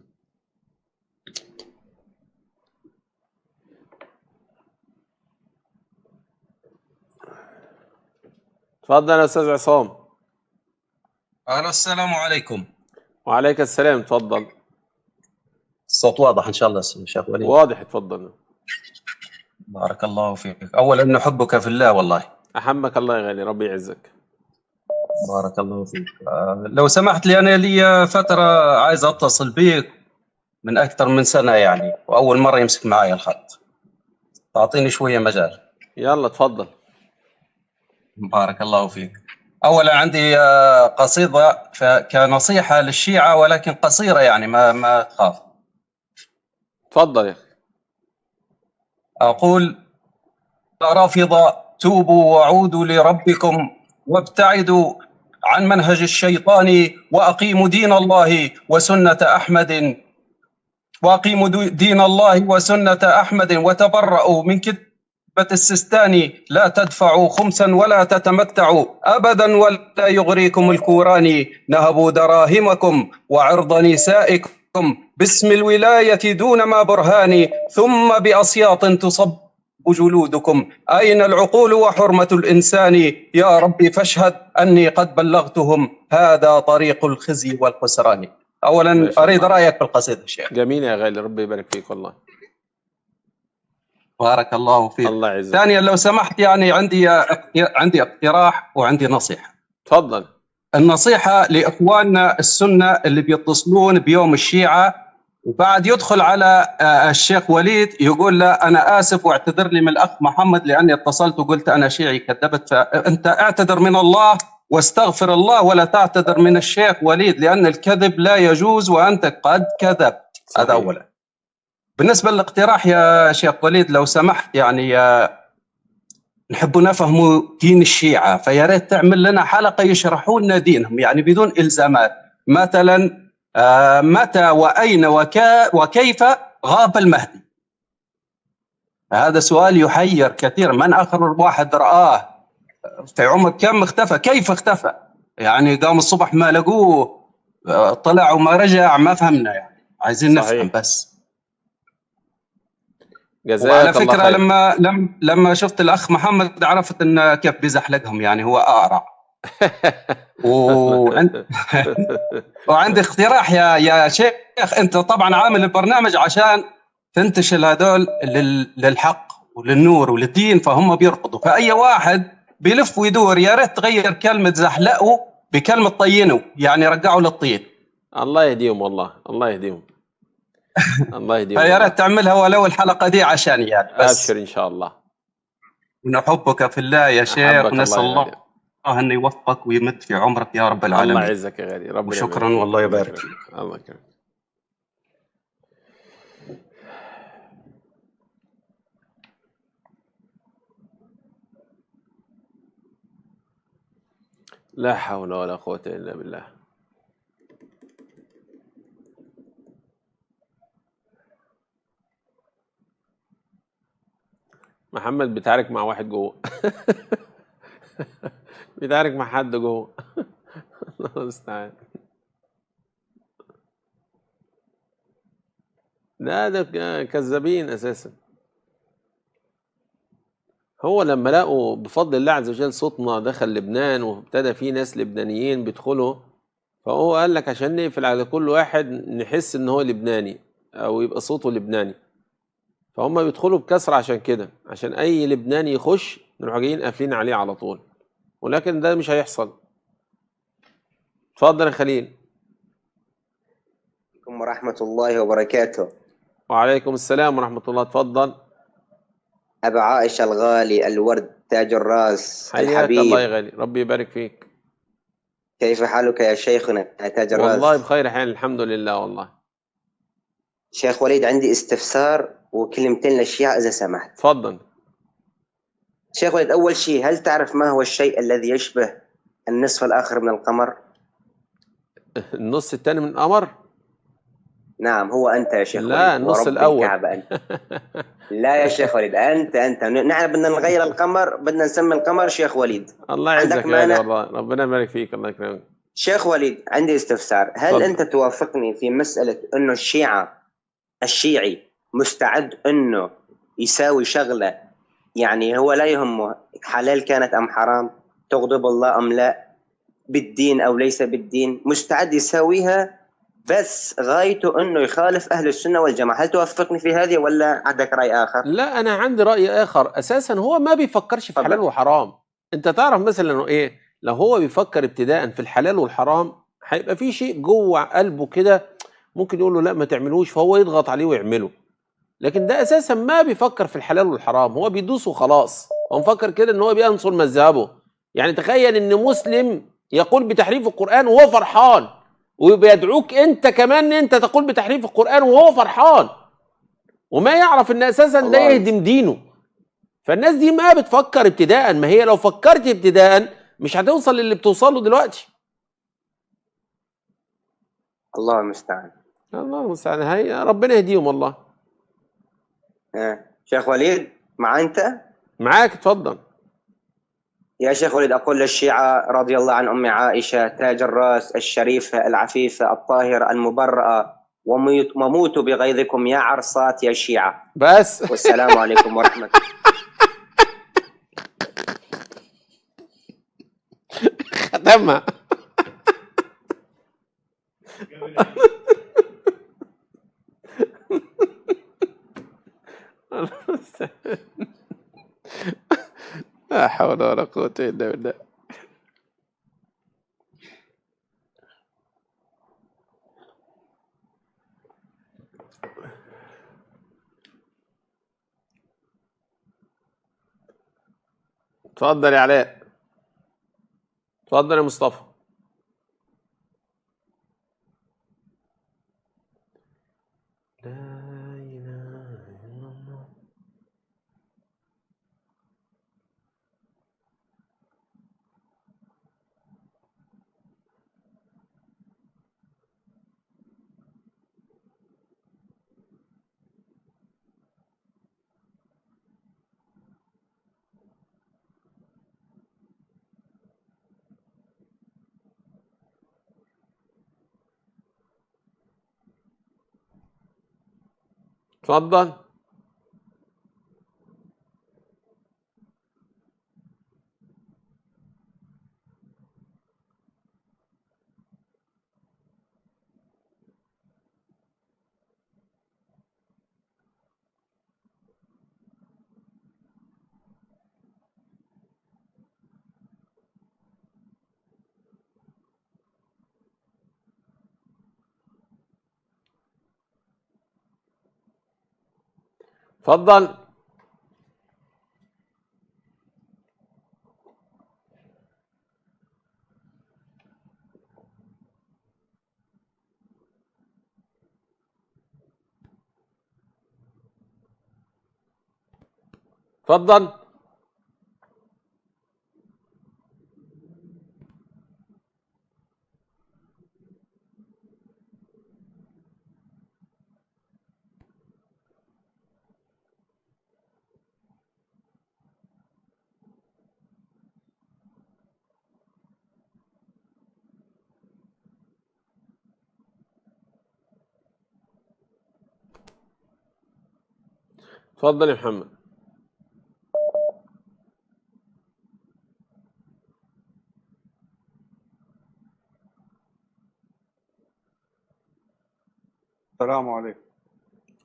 تفضل يا أستاذ عصام. ألو، السلام عليكم. وعليك السلام، تفضل. الصوت واضح إن شاء الله شيخ وليد؟ واضح، تفضل. بارك الله فيك. أولا نحبك في الله والله. أحبك الله يا غالي، ربي يعزك. بارك الله فيك. لو سمحت لي، أنا لي فترة عايز أتصل بيك من أكثر من سنة يعني، وأول مرة يمسك معايا الخط. تعطيني شوية مجال. يلا تفضل. بارك الله فيك. أولا عندي قصيدة كنصيحة للشيعة، ولكن قصيرة يعني ما تخاف. تفضل يا أخي. أقول: رافضة توبوا وعودوا لربكم، وابتعدوا عن منهج الشيطان، وأقيموا دين الله وسنة أحمد، وأقيموا دين الله وسنة أحمد، وتبرؤوا من كذبة السستاني. لا تدفعوا خمسا ولا تتمتعوا أبدا، ولا يغريكم الكوراني. نهبوا دراهمكم وعرض نسائكم باسم الولاية دون ما برهان، ثم بأصياط تصب جلودكم. أين العقول وحرمة الإنسان؟ يا ربي فاشهد أني قد بلغتهم، هذا طريق الخزي والخسران. أولا أريد رأيك في القصيدة شيخ. جميل يا غالي، ربي يبارك فيك والله. بارك الله فيك. الله يعزك. ثانيا لو سمحت، يعني عندي اقتراح وعندي نصيحة. تفضل. النصيحة لإخواننا السنة اللي بيتصلون بيوم الشيعة، وبعد يدخل على الشيخ وليد يقول له: أنا آسف واعتذر لي من الأخ محمد لأني اتصلت وقلت أنا شيعي كذبت. فأنت اعتذر من الله واستغفر الله، ولا تعتذر من الشيخ وليد، لأن الكذب لا يجوز وأنت قد كذبت. هذا أولا. بالنسبة للاقتراح يا شيخ وليد، لو سمحت، يعني نحب نفهموا دين الشيعة، فيا ريت تعمل لنا حلقة يشرحوا لنا دينهم يعني بدون إلزامات. مثلا متى وأين وكيف غاب المهدي؟ هذا سؤال يحير كثير. من آخر واحد رآه؟ في عمر كم اختفى؟ كيف اختفى؟ يعني قام الصبح ما لقوه، طلع وما رجع، ما فهمنا يعني. عايزين نفهم بس. وعلى فكرة لما شفت الأخ محمد عرفت إن كيف بيزحلقهم، يعني هو أقرع. وعندي اقتراح يا شيخ، أنت طبعا عامل البرنامج عشان تنتشل هذول للحق وللنور وللدين، فهم بيرفضوا. فأي واحد بيلف ويدور يا ريت تغير كلمة زحلقوا بكلمه طينوا، يعني رجعوا للطين. الله يهديهم والله، الله يهديهم. الله يهديهم فيا والله. ريت تعملها ولو الحلقه دي عشاني يعني بس. ابشر ان شاء الله. ونحبك في الله يا شيخ، احبك ونسال الله يا غالي. الله انه يوفقك ويمد في عمرك يا رب الله العالمين. يعزك يا غالي، ربنا وشكرا يبارك فيك. والله الله يبارك يكرمك. فيك. الله يكرمك. لا حول ولا قوة إلا بالله. محمد بيتعارك مع واحد جوه. بيتعارك مع حد جوه. الله المستعان. ده كذابين اساسا. هو لما لقوا بفضل الله عز وجل صوتنا دخل لبنان وابتدى في ناس لبنانيين بيدخلوا، فهو قال لك عشان نقفل على كل واحد نحس ان هو لبناني او يبقى صوته لبناني، فهم بيدخلوا بكسر عشان كده، عشان اي لبناني يخش نروح جايين قافلين عليه على طول، ولكن ده مش هيحصل. اتفضل يا خليل. عليكم ورحمة الله وبركاته. وعليكم السلام ورحمة الله. اتفضل. أبا عائشة الغالي الورد تاج الراس حياك الله يا الحبيب، غالي، ربي يبارك فيك. كيف حالك يا شيخنا يا تاج الراس؟ والله بخير حال الحمد لله. والله شيخ وليد عندي استفسار وكلمتين للشيعة إذا سمحت. اتفضل. شيخ وليد، أول شيء هل تعرف ما هو الشيء الذي يشبه النصف الآخر من القمر؟ النص الثاني من القمر؟ نعم هو أنت يا شيخ لا وليد، النص ورب الأول. الكعبة أنت. لا يا شيخ وليد، أنت نحن بدنا نغير القمر، بدنا نسمي القمر شيخ وليد. الله عندك يعزك يا غالي مانع؟ والله، ربنا يبارك فيك. الله يكرمك. شيخ وليد عندي استفسار، هل اتفضل. أنت توافقني في مسألة أنه الشيعي مستعد أنه يساوي شغلة، يعني هو لا يهمه حلال كانت أم حرام، تغضب الله أم لا، بالدين أو ليس بالدين، مستعد يساويها، بس غايته أنه يخالف أهل السنة والجماعة. هل توافقني في هذه ولا عندك رأي آخر؟ لا أنا عندي رأي آخر. أساسا هو ما بيفكرش في حلال وحرام. أنت تعرف مثلا إنه إيه، لو هو بيفكر ابتداء في الحلال والحرام هيبقى في شيء جوه قلبه كده ممكن يقول له لا ما تعملوش، فهو يضغط عليه ويعمله. لكن ده أساسا ما بيفكر في الحلال والحرام، هو بيدوس وخلاص. هو مفكر كده إن هو بينصر مذهبه. يعني تخيل إن مسلم يقول بتحريف القرآن وهو فرحان، وبيدعوك انت كمان ان انت تقول بتحريف القرآن وهو فرحان، وما يعرف ان اساسا ده يهدم دينه. فالناس دي ما بتفكر ابتداء، ما هي لو فكرت ابتداء مش هتوصل للي بتوصله دلوقتي. الله المستعان. الله المستعان. هي ربنا يهديهم والله. شيخ وليد مع أنت؟ معاك اتفضل. يا شيخ وليد، أقول للشيعة رضي الله عن أم عائشة تاج الرأس الشريفة العفيفة الطاهرة المبرأة، وموتوا بغيظكم يا عرصات يا شيعة. بس. والسلام عليكم ورحمة ختمها. لا حول ولا قوة إلا بالله. اتفضل يا علاء. اتفضل يا مصطفى. اتفضل. اتفضل. اتفضل. اتفضل يا محمد. السلام عليكم.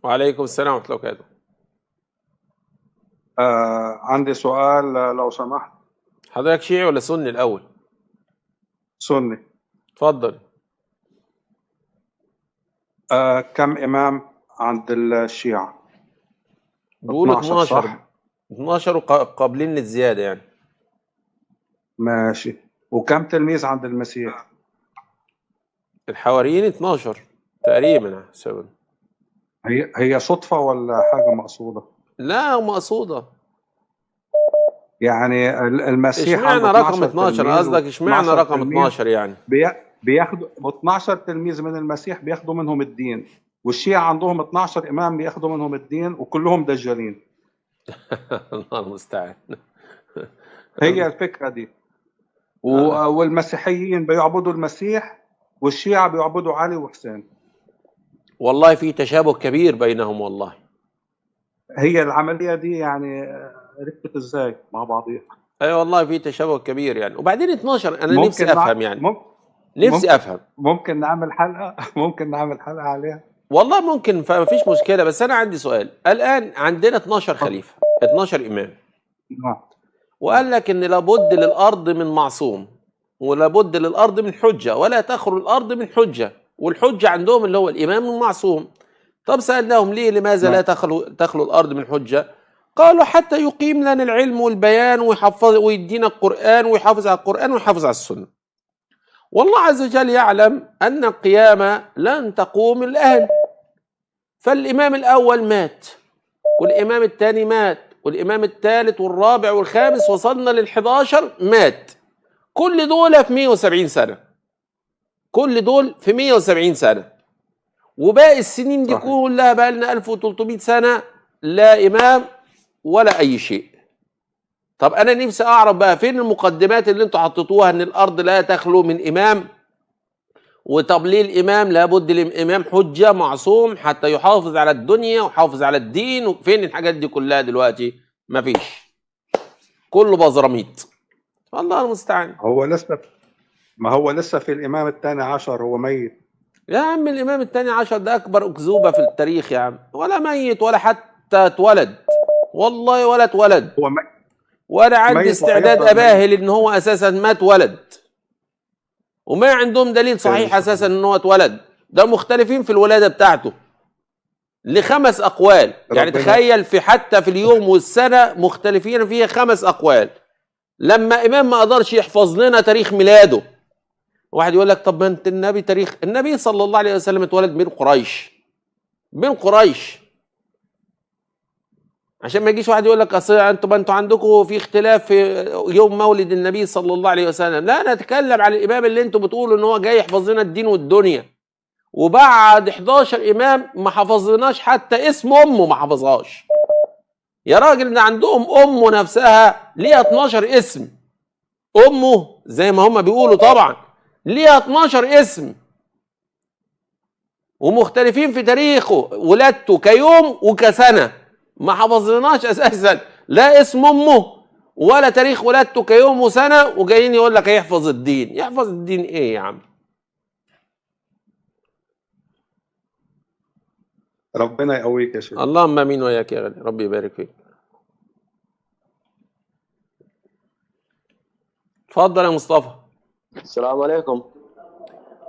وعليكم السلام ورحمة الله وبركاته. عندي سؤال لو سمحت. حضرتك شيعي ولا سني الأول؟ سني. اتفضل. كم إمام عند الشيعة؟ بيقولوا 12 12. صح؟ 12 وقابلين للزيادة يعني. ماشي. وكم تلميذ عند المسيح؟ الحواريين 12 تقريبا. هي صدفة ولا حاجة مقصودة؟ لا مقصودة. يعني المسيح اشمعنى عنده رقم 12 12؟ تلميذ قصدك اشمعنى و12 رقم تلميذ 12 يعني؟ بياخدوا 12 تلميذ من المسيح بياخدوا منهم الدين، والشيعة عندهم 12 إمام بياخدوا منهم الدين وكلهم دجالين. الله المستعان. هي الفكرة دي. والمسيحيين بيعبدوا المسيح والشيعة بيعبدوا علي وحسين. والله في تشابه كبير بينهم والله. هي العملية دي يعني ركبت ازاي مع بعضيها؟ اي والله في تشابه كبير يعني. وبعدين 12 انا نفسي ممكن افهم يعني. نفسي افهم. ممكن نعمل حلقة ممكن نعمل حلقة عليها. والله ممكن، فما فيش مشكلة. بس انا عندي سؤال. الان عندنا 12 خليفة، 12 امام، وقال لك ان لابد للارض من معصوم، ولابد للارض من حجة، ولا تخلو الارض من حجة، والحجة عندهم اللي هو الامام المعصوم. طب سألناهم ليه لماذا لا تخلو الارض من حجة؟ قالوا حتى يقيم لنا العلم والبيان ويحفظ ويدينا القرآن ويحافظ على القرآن ويحافظ على السنة. والله عز وجل يعلم أن القيامة لن تقوم الآن. فالإمام الأول مات، والإمام الثاني مات، والإمام الثالث والرابع والخامس وصلنا لل11 مات. كل دول في 170 سنة. كل دول في 170 سنة. وباقي السنين دي كلها بقى لنا 1300 سنة لا إمام ولا أي شيء. طب أنا نفسي أعرف بقى فين المقدمات اللي أنتوا حطيتوها إن الأرض لا تخلو من إمام؟ وطب ليه الإمام لابد للإمام حجة معصوم حتى يحافظ على الدنيا ويحافظ على الدين؟ وفين الحاجات دي كلها دلوقتي؟ مفيش. كله بزراميط. الله المستعان. ما هو لسه في الإمام الثاني عشر هو ميت. يا عم الإمام الثاني عشر ده أكبر أكذوبة في التاريخ يا عم. ولا ميت ولا حتى اتولد. والله ولا اتولد. هو وأنا عندي استعداد أباهل إن هو أساسا ما اتولد. وما عندهم دليل صحيح أساسا إن هو اتولد. ده مختلفين في الولادة بتاعته. ل5 أقوال. يعني تخيل حتى في اليوم والسنة مختلفين فيها 5 أقوال. لما إمام ما قدرش يحفظ لنا تاريخ ميلاده. واحد يقول لك طب ما انت النبي صلى الله عليه وسلم اتولد بين قريش. بين قريش. عشان ما يجيش واحد يقول لك اصل انتوا عندكم في اختلاف في يوم مولد النبي صلى الله عليه وسلم. لا انا اتكلم على الامام اللي انتوا بتقولوا ان هو جاي يحفظ لنا الدين والدنيا. وبعد 11 امام ما حفظناش حتى اسم امه ما حفظهاش. يا راجل ده عندهم امه نفسها ليها 12 اسم. امه زي ما هم بيقولوا طبعا ليها 12 اسم. ومختلفين في تاريخه ولادته كيوم وكسنة. ما حفظناش اساسا لا اسم امه ولا تاريخ ولادته كيوم وسنة، وجايين يقول لك هيحفظ الدين. يحفظ الدين ايه يا عم؟ ربنا يقويك يا شيخ. اللهم امين وياك يا غالي. ربي يبارك فيك. اتفضل يا مصطفى. السلام عليكم.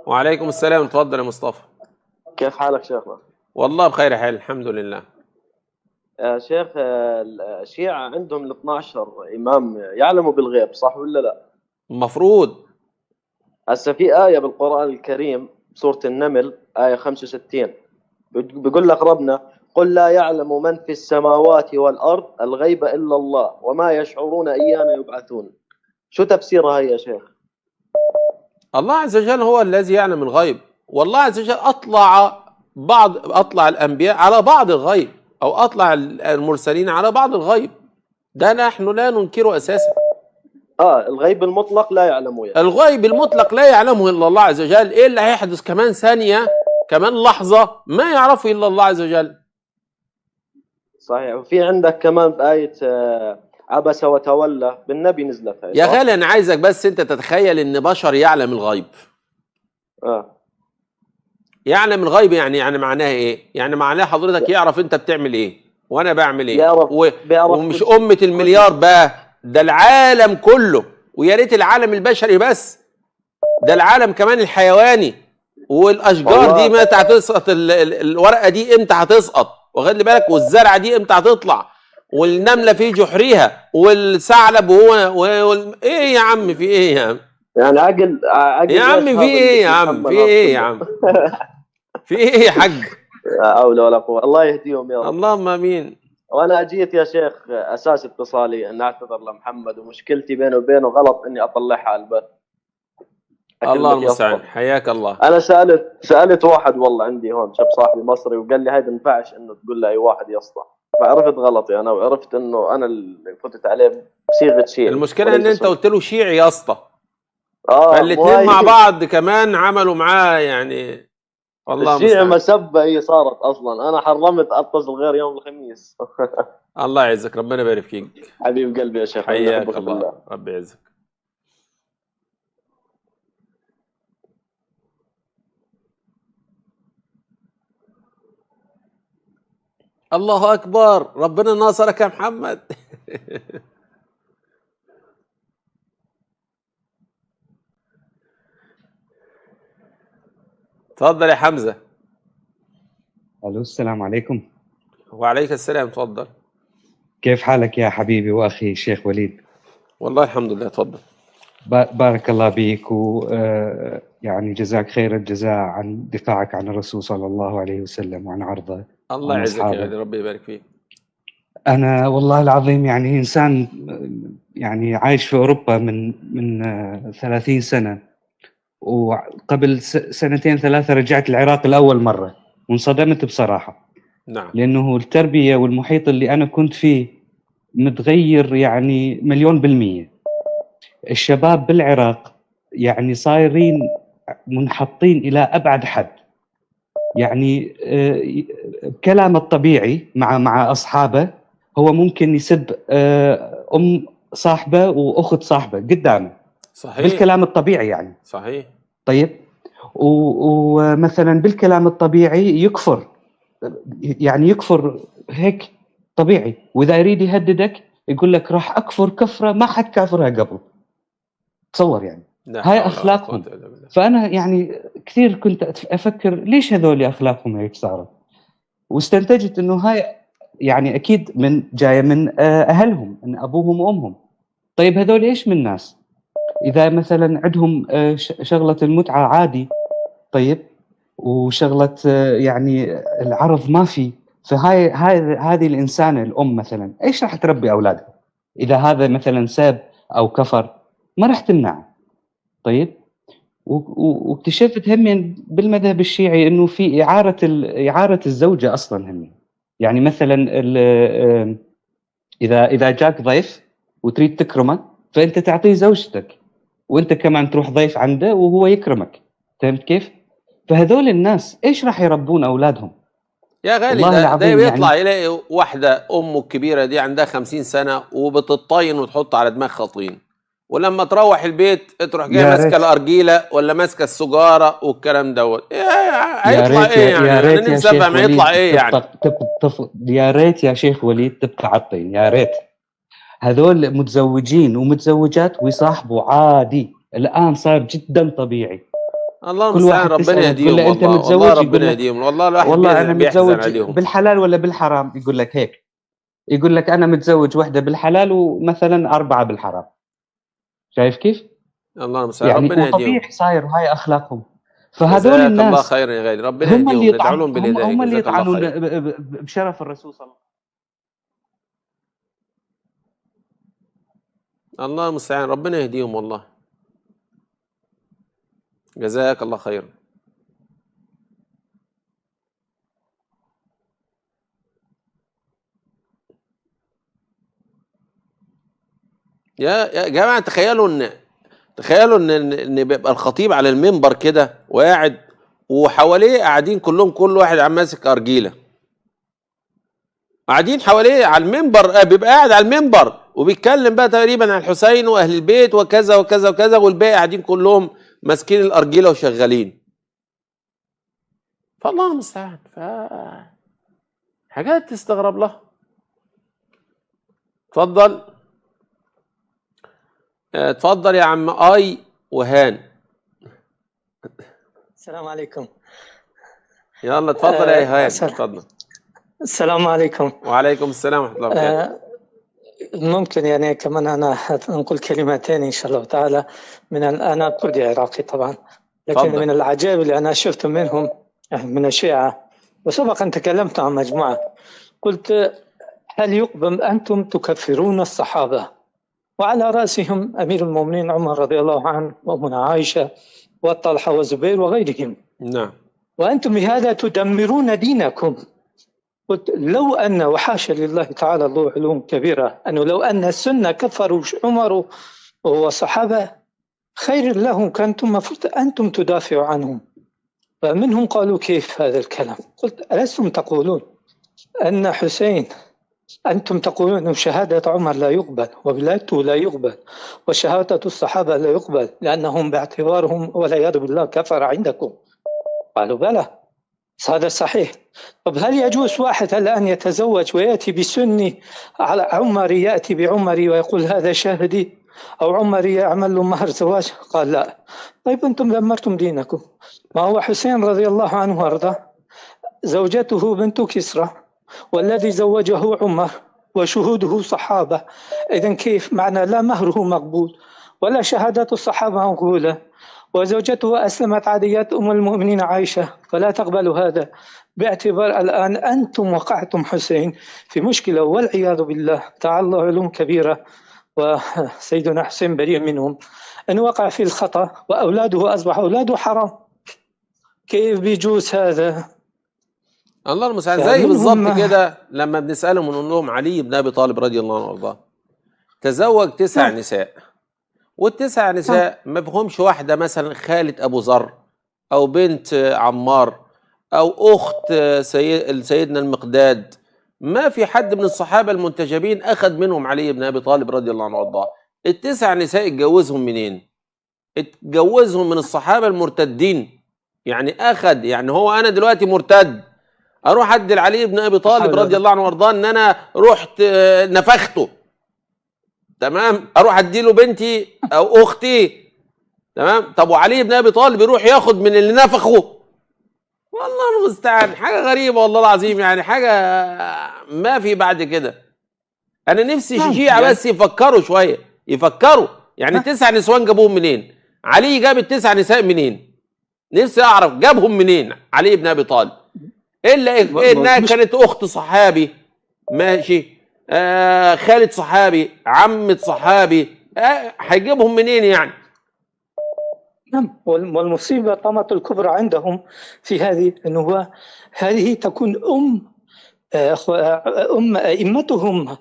وعليكم السلام. اتفضل يا مصطفى. كيف حالك شيخنا؟ والله بخير حال الحمد لله. يا شيخ الشيعة عندهم ال 12 إمام يعلموا بالغيب، صح ولا لا؟ المفروض. هسه في آية بالقرآن الكريم سورة النمل آية 65 بيقول لك ربنا: قل لا يعلم من في السماوات والأرض الغيب إلا الله وما يشعرون أيان يبعثون. شو تفسيرها هي يا شيخ؟ الله عز وجل هو الذي يعلم الغيب، والله عز وجل أطلع الأنبياء على بعض الغيب، أو أطلع المرسلين على بعض الغيب، ده نحن لا ننكره أساسا. الغيب المطلق لا يعلمه يعني. الغيب المطلق لا يعلمه إلا الله عز وجل. إيه اللي هيحدث كمان ثانية، كمان لحظة، ما يعرفه إلا الله عز وجل. صحيح. وفي عندك كمان بآية عبس وتولى بالنبي نزلت هاي، يا غالي أنا عايزك بس أنت تتخيل إن بشر يعلم الغيب. يعلم الغيب يعني معناها إيه؟ يعني معناها حضرتك يعرف أنت بتعمل إيه وأنا بعمل إيه، ومش أمة المليار بقى، ده العالم كله، ويا ريت العالم البشري بس، ده العالم كمان الحيواني، والاشجار دي متى هتسقط، الورقه دي امتى هتسقط، واخد لي بالك، والزرعه دي امتى هتطلع، والنمله في جحرها، والثعلب ايه يا عم، في ايه يا عم؟ يعني عقل يا عم، في ايه يا عم، في ايه يا عم، في ايه يا حاج؟ لا حول ولا قوه، الله يهديهم يا رب. اللهم امين. وانا جيت يا شيخ اساس اتصالي ان اعتذر لمحمد، ومشكلتي بينه وبينه غلط اني اطلعها على البث. الله المستعان، حياك الله. انا سالت واحد والله عندي هون شاب صاحبي مصري، وقال لي هيدا ما ينفعش انه تقول لاي واحد يا اسطى، فعرفت غلطي انا، وعرفت انه انا اللي فتت عليه بصيغه شيعي. المشكله ان انت قلت له شيعي يا اسطى، فالاثنين مع بعض كمان عملوا معاه يعني. والله الشيعي مسبه هي صارت اصلا، انا حرمت اتصل غير يوم الخميس. الله يعزك، ربنا يبارك فيك حبيب قلبي يا شيخ، حياك الله، ربي يعزك. الله اكبر، ربنا ناصرك يا محمد. تفضل يا حمزه. الو، السلام عليكم. وعليك السلام، تفضل. كيف حالك يا حبيبي واخي الشيخ وليد؟ والله الحمد لله، تفضل. بارك الله بيك، و يعني جزاك خير الجزاء عن دفاعك عن الرسول صلى الله عليه وسلم وعن عرضه. الله يعزك يا ربي يبارك فيك. انا والله العظيم يعني انسان يعني عايش في اوروبا من 30 سنه، وقبل سنتين ثلاثه رجعت العراق لاول مره وانصدمت بصراحه. نعم. لانه التربيه والمحيط اللي انا كنت فيه متغير يعني 1,000,000%. الشباب بالعراق يعني صايرين منحطين الى ابعد حد، يعني كلام الطبيعي مع اصحابه هو ممكن يسب ام صاحبه واخت صاحبه قدامه. صحيح. بالكلام الطبيعي يعني. صحيح. طيب، ومثلا بالكلام الطبيعي يكفر، يعني يكفر هيك طبيعي، واذا يريد يهددك يقول لك راح اكفر كفره ما حد كافرها قبل. تصور يعني هاي اخلاقهم. فانا يعني كثير كنت افكر ليش هذول اخلاقهم هيك صارت، واستنتجت انه هاي يعني اكيد جايه من اهلهم، من ابوهم وامهم. طيب هذول ايش من ناس؟ اذا مثلا عندهم شغله المتعه عادي، طيب، وشغله يعني العرض ما في، فهاي هذه الانسانه الام مثلا ايش راح تربي اولادها؟ اذا هذا مثلا ساب او كفر ما راح تمنعه. طيب، واكتشفت هم بالمذهب الشيعي انه في اعاره الزوجه اصلا هم. يعني مثلا اذا جاك ضيف وتريد تكرمه فانت تعطيه زوجتك، وانت كمان تروح ضيف عنده وهو يكرمك. فهمت كيف؟ فهذول الناس ايش راح يربون اولادهم؟ يا غالي ده بيطلع يعني يلاقي واحده امه الكبيره دي عندها 50 سنه وبتطين وتحط على دماغها طين، ولما تروح البيت تروح جايه ماسكه الارجيله ولا ماسكه السجاره والكلام دوت. هيطلع ايه يعني؟ يا ريت انا نفسي افهم هيطلع ايه يعني. يا ريت يا شيخ وليد تبقى على الطين، يا ريت. هذول متزوجين ومتزوجات ويصاحبوا عادي، الان صار جدا طبيعي. الله المستعان، ربنا يهديهم والله. والله ربنا يهديهم والله. الواحد والله انا متزوج بالحلال ولا بالحرام؟ يقول لك هيك. يقول لك انا متزوج واحده بالحلال ومثلا 4 بالحرام. شايف كيف؟ الله المستعان، يعني ربنا يهديهم. وطبيعي صاير هاي اخلاقهم. فهذول جزاك الله الناس خيرا يا غالي، ربنا هم اللي يهديهم، ندعو لهم هم بالهدايه. اللي جزاك الله يطعنون خير. بشرف الرسول صلى الله عليه وسلم. الله المستعان، ربنا يهديهم والله. جزاك الله خيرا. يا جماعه تخيلوا ان بيبقى الخطيب على المنبر كده وقاعد، وحواليه قاعدين كلهم، كل واحد عم ماسك ارجيله، قاعدين حواليه على المنبر، بيبقى قاعد على المنبر وبيتكلم بقى تقريبا عن الحسين واهل البيت وكذا وكذا وكذا، والباقي قاعدين كلهم ماسكين الارجيله وشغالين. فالله المستعان، حاجات تستغرب لها. اتفضل اتفضل يا عم اي وهان. السلام عليكم. يلا اتفضل يا ايهان، اتفضل. السلام عليكم. وعليكم السلام ورحمه الله وبركاته. ممكن يعني كمان انا انقل كلمتين ان شاء الله تعالى انا كردي عراقي طبعا، لكن اتفضل. من العجائب اللي انا شفته منهم من الشيعة، وسبقا تكلمت عن مجموعة، قلت هل يقبل انتم تكفرون الصحابة وعلى راسهم امير المؤمنين عمر رضي الله عنه وامنا عائشة وطلحة وزبير وغيرهم، نعم، وانتم بهذا تدمرون دينكم. قلت لو أن، وحاشا لله تعالى الله علوم كبيرة، أنه لو أن السنة كفروا عمر وصحابة خير لهم، كنتم مفروض أنتم تدافعوا عنهم. فمنهم قالوا كيف هذا الكلام؟ قلت ألستم تقولون أن حسين، أنتم تقولون أن شهادة عمر لا يقبل وولايته لا يقبل وشهادة الصحابة لا يقبل لأنهم باعتبارهم والعياذ بالله كفر عندكم. قالوا بلى، هذا صحيح. طب هل يجوز واحد الآن يتزوج ويأتي بسني على عمري، يأتي بعمري ويقول هذا شاهدي، أو عمري يعمل له مهر زواج؟ قال لا. طيب أنتم دمرتم دينكم. ما هو حسين رضي الله عنه وارضاه زوجته بنت كسرى، والذي زوجه عمر وشهوده صحابة، إذن كيف معنى لا مهره مقبول ولا شهادات الصحابة مقبولة، وزوجته أسلمت عاديات أم المؤمنين عائشة، فلا تقبلوا هذا، باعتبار الآن أنتم وقعتم حسين في مشكلة والعياذ بالله تعالى الله علوم كبيرة، وسيدنا حسين بريء منهم، أن وقع في الخطأ وأولاده أصبح أولاده حرام. كيف بيجوز هذا؟ الله المستعان. زي بالظبط كده لما بنسألهم ونقول لهم علي بن أبي طالب رضي الله عنه وارضاه تزوج 9 نساء، والتسع نساء ما فيهمش واحدة مثلا خالة أبو ذر أو بنت عمار أو أخت سيدنا المقداد. ما في حد من الصحابة المنتجبين أخذ منهم علي بن أبي طالب رضي الله عنه وارضاه. ال9 نساء اتجوزهم منين؟ اتجوزهم من الصحابة المرتدين. يعني أخذ، يعني هو أنا دلوقتي مرتد أروح أدي لعلي بن أبي طالب رضي الله عنه وارضاه إن أنا رحت نفخته، تمام، اروح اديله بنتي او اختي، تمام. طب وعلي بن ابي طالب يروح ياخد من اللي نفخه؟ والله المستعان، حاجه غريبه والله العظيم، يعني حاجه ما في بعد كده. انا نفسي الشيعة بس يفكروا شويه، يفكروا يعني 9 نسوان جابوهم منين؟ علي جاب ال9 نساء منين؟ نفسي اعرف جابهم منين علي بن ابي طالب، الا انها كانت اخت صحابي، ماشي، خالة صحابي، عمة صحابي، هيجيبهم منين يعني؟ نعم. والمصيبة طامة الكبرى عندهم في هذه، أنه هذه تكون أم أئمتهم،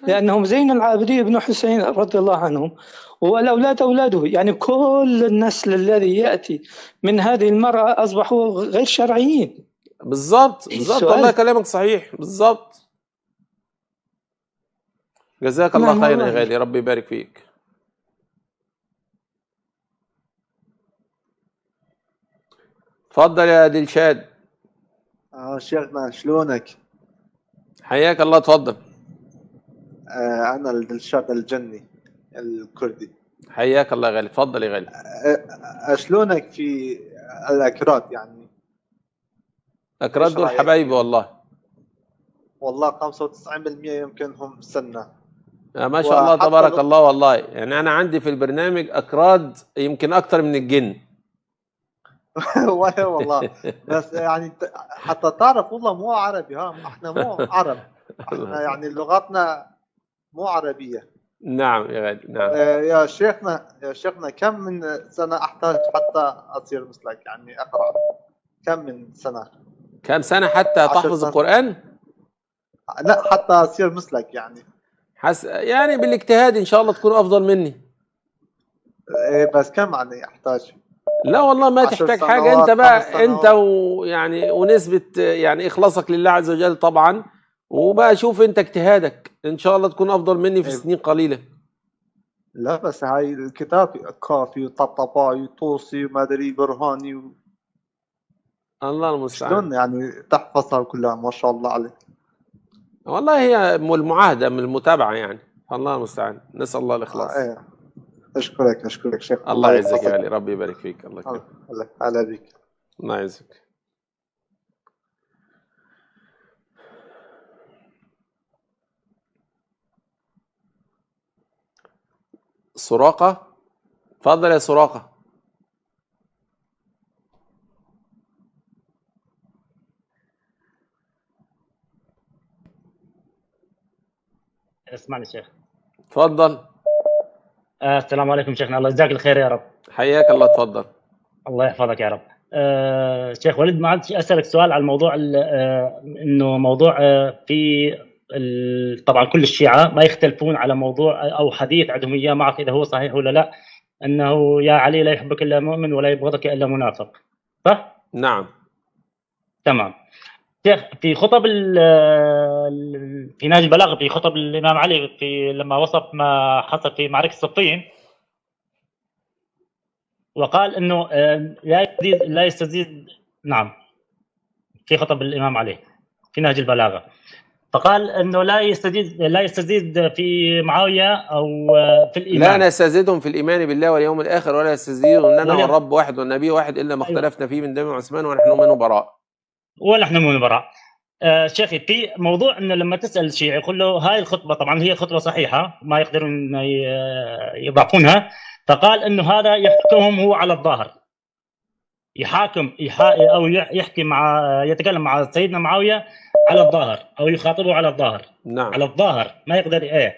لأنهم زين العابدين بن حسين رضي الله عنهم، والأولاد أولاده، يعني كل النسل الذي يأتي من هذه المرأة أصبحوا غير شرعيين. بالضبط بالضبط، والله كلامك صحيح، بالضبط. جزاك الله خيرا يا غالي، ربي يبارك فيك. تفضل يا دلشاد. شيخنا شلونك؟ حياك الله، تفضل. أنا دلشاد الجني الكردي. حياك الله يا غالي، تفضل يا غالي. شلونك في الأكراد؟ يعني أكراد دول حبايبي والله. والله 95% يمكن هم سنة. ما شاء الله وحتى تبارك الله. والله يعني انا عندي في البرنامج اكراد يمكن اكتر من الجن. والله بس يعني حتى تعرف والله مو عربي، ها احنا مو عرب، احنا يعني لغتنا مو عربية. نعم يا غالي نعم. يا شيخنا كم من سنة احتاج حتى اصير مثلك، يعني اقرأ كم من سنة؟ كم سنة حتى 10 تحفظ سنة. القرآن؟ لا حتى اصير مثلك يعني. يعني بالاجتهاد ان شاء الله تكون افضل مني. بس كم يعني احتاج؟ لا والله ما 10 تحتاج حاجة. سنوات، انت 5 بقى انت سنوات. ويعني ونسبة يعني اخلاصك لله عز وجل طبعا، وبقى شوف انت اجتهادك ان شاء الله تكون افضل مني في سنين قليلة. لا بس هاي الكتاب كافي وطبطبائي وطوسي وما ادري برهاني الله المستعان. شلون يعني تحفظها كلها؟ ما شاء الله عليك. والله هي المعاهدة من المتابعة يعني. الله المستعان، نسأل الله الإخلاص. ايه اشكرك شيخ. الله يعزك يا غالي، ربي يبارك فيك. الله يكرمك. الله هلا بك. الله يعزك. سراقة، اتفضل يا سراقة. اسمعني شيخ. اتفضل. السلام عليكم شيخنا، الله يجزاك الخير يا رب. حياك الله، اتفضل. الله يحفظك يا رب. شيخ وليد، ما عاد اسالك سؤال على الموضوع انه موضوع طبعا كل الشيعة ما يختلفون على موضوع او حديث عندهم اياه، ما اعرف اذا هو صحيح ولا لا، انه يا علي لا يحبك الا مؤمن ولا يبغضك الا منافق، صح؟ نعم تمام. شيخ في خطب في نهج البلاغه، في خطب الامام علي لما وصف ما حصل في معركه صفين، وقال انه لا يستزيد. نعم، في خطب الامام علي في نهج البلاغه، فقال انه لا يستزيد في معاويه او في الايمان. لا نستزيدهم في الايمان بالله واليوم الاخر ولا يستزيدون اننا والرب واحد والنبي واحد الا ما اختلفنا فيه من دم عثمان ونحن منه براء. ونحن منه براء. شيخي في موضوع انه لما تسال الشيعي يقول له هاي الخطبه، طبعا هي خطبه صحيحه ما يقدرون يضعفونها، فقال انه هذا يحكمهم هو على الظاهر، او يحكي يتكلم مع سيدنا معاويه على الظاهر او يخاطبه على الظاهر. نعم. على الظاهر ما يقدر.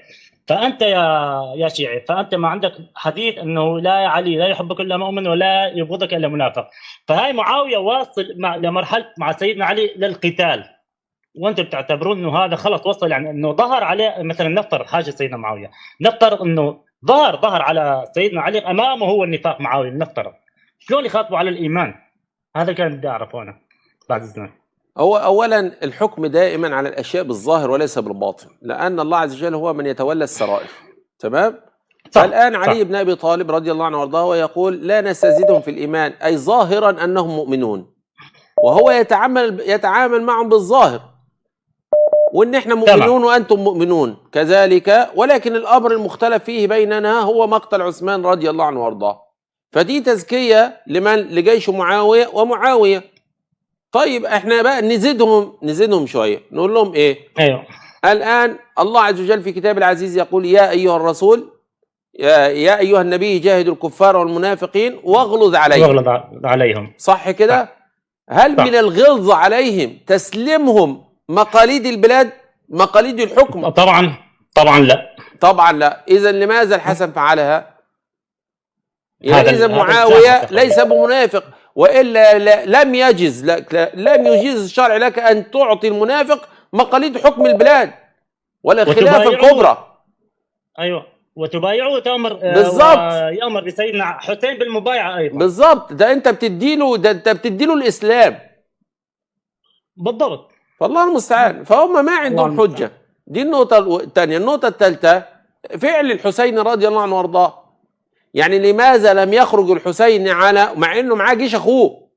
فانت يا شيعي، فانت ما عندك حديث انه لا يا علي لا يحبك الا مؤمن ولا يبغضك الا منافق، فهاي معاويه واصل لمرحله مع سيدنا علي للقتال، وانتم بتعتبرون انه هذا خلص وصل، يعني انه ظهر عليه. مثلا نفترض حاجه سيدنا معاويه، نفترض انه ظهر على سيدنا علي امامه هو النفاق معاويه، نفترض شلون يخاطبوا على الايمان؟ هذا كان بدي اعرفه انا بعد اذنك. هو اولا الحكم دائما على الاشياء بالظاهر وليس بالباطن، لان الله عز وجل هو من يتولى السرائر. تمام؟ فالان علي بن ابي طالب رضي الله عنه وارضاه ويقول لا نستزيدهم في الايمان، اي ظاهرا انهم مؤمنون، وهو يتعامل معهم بالظاهر، وان احنا مؤمنون وانتم مؤمنون كذلك، ولكن الامر المختلف فيه بيننا هو مقتل عثمان رضي الله عنه وارضاه. فدي تزكيه لمن؟ لجيش معاويه ومعاويه. طيب احنا بقى نزيدهم شويه، نقول لهم ايه؟ ايوه. الان الله عز وجل في كتاب العزيز يقول يا ايها الرسول يا ايها النبي جاهد الكفار والمنافقين واغلظ عليهم. صح كده؟ هل من الغلظ عليهم تسليمهم مقاليد البلاد، مقاليد الحكم؟ طبعا لا. طبعا لا. اذا لماذا الحسن فعلها؟ يعني اذا معاويه ليس بمنافق، والا لم يجز الشرع لك ان تعطي المنافق مقاليد حكم البلاد ولا الخلافه الكبرى. ايوه، وتبايعه وتامر بالضبط، يامر بسيدنا حسين بالمبايعه ايضا. بالضبط، ده انت بتديله الاسلام. بالضبط. فالله المستعان. فهم ما عندهم حجه. دي النقطه الثانيه. النقطه الثالثه فعل الحسين رضي الله عنه وارضاه. يعني لماذا لم يخرج الحسين مع انه معاه جيش اخوه؟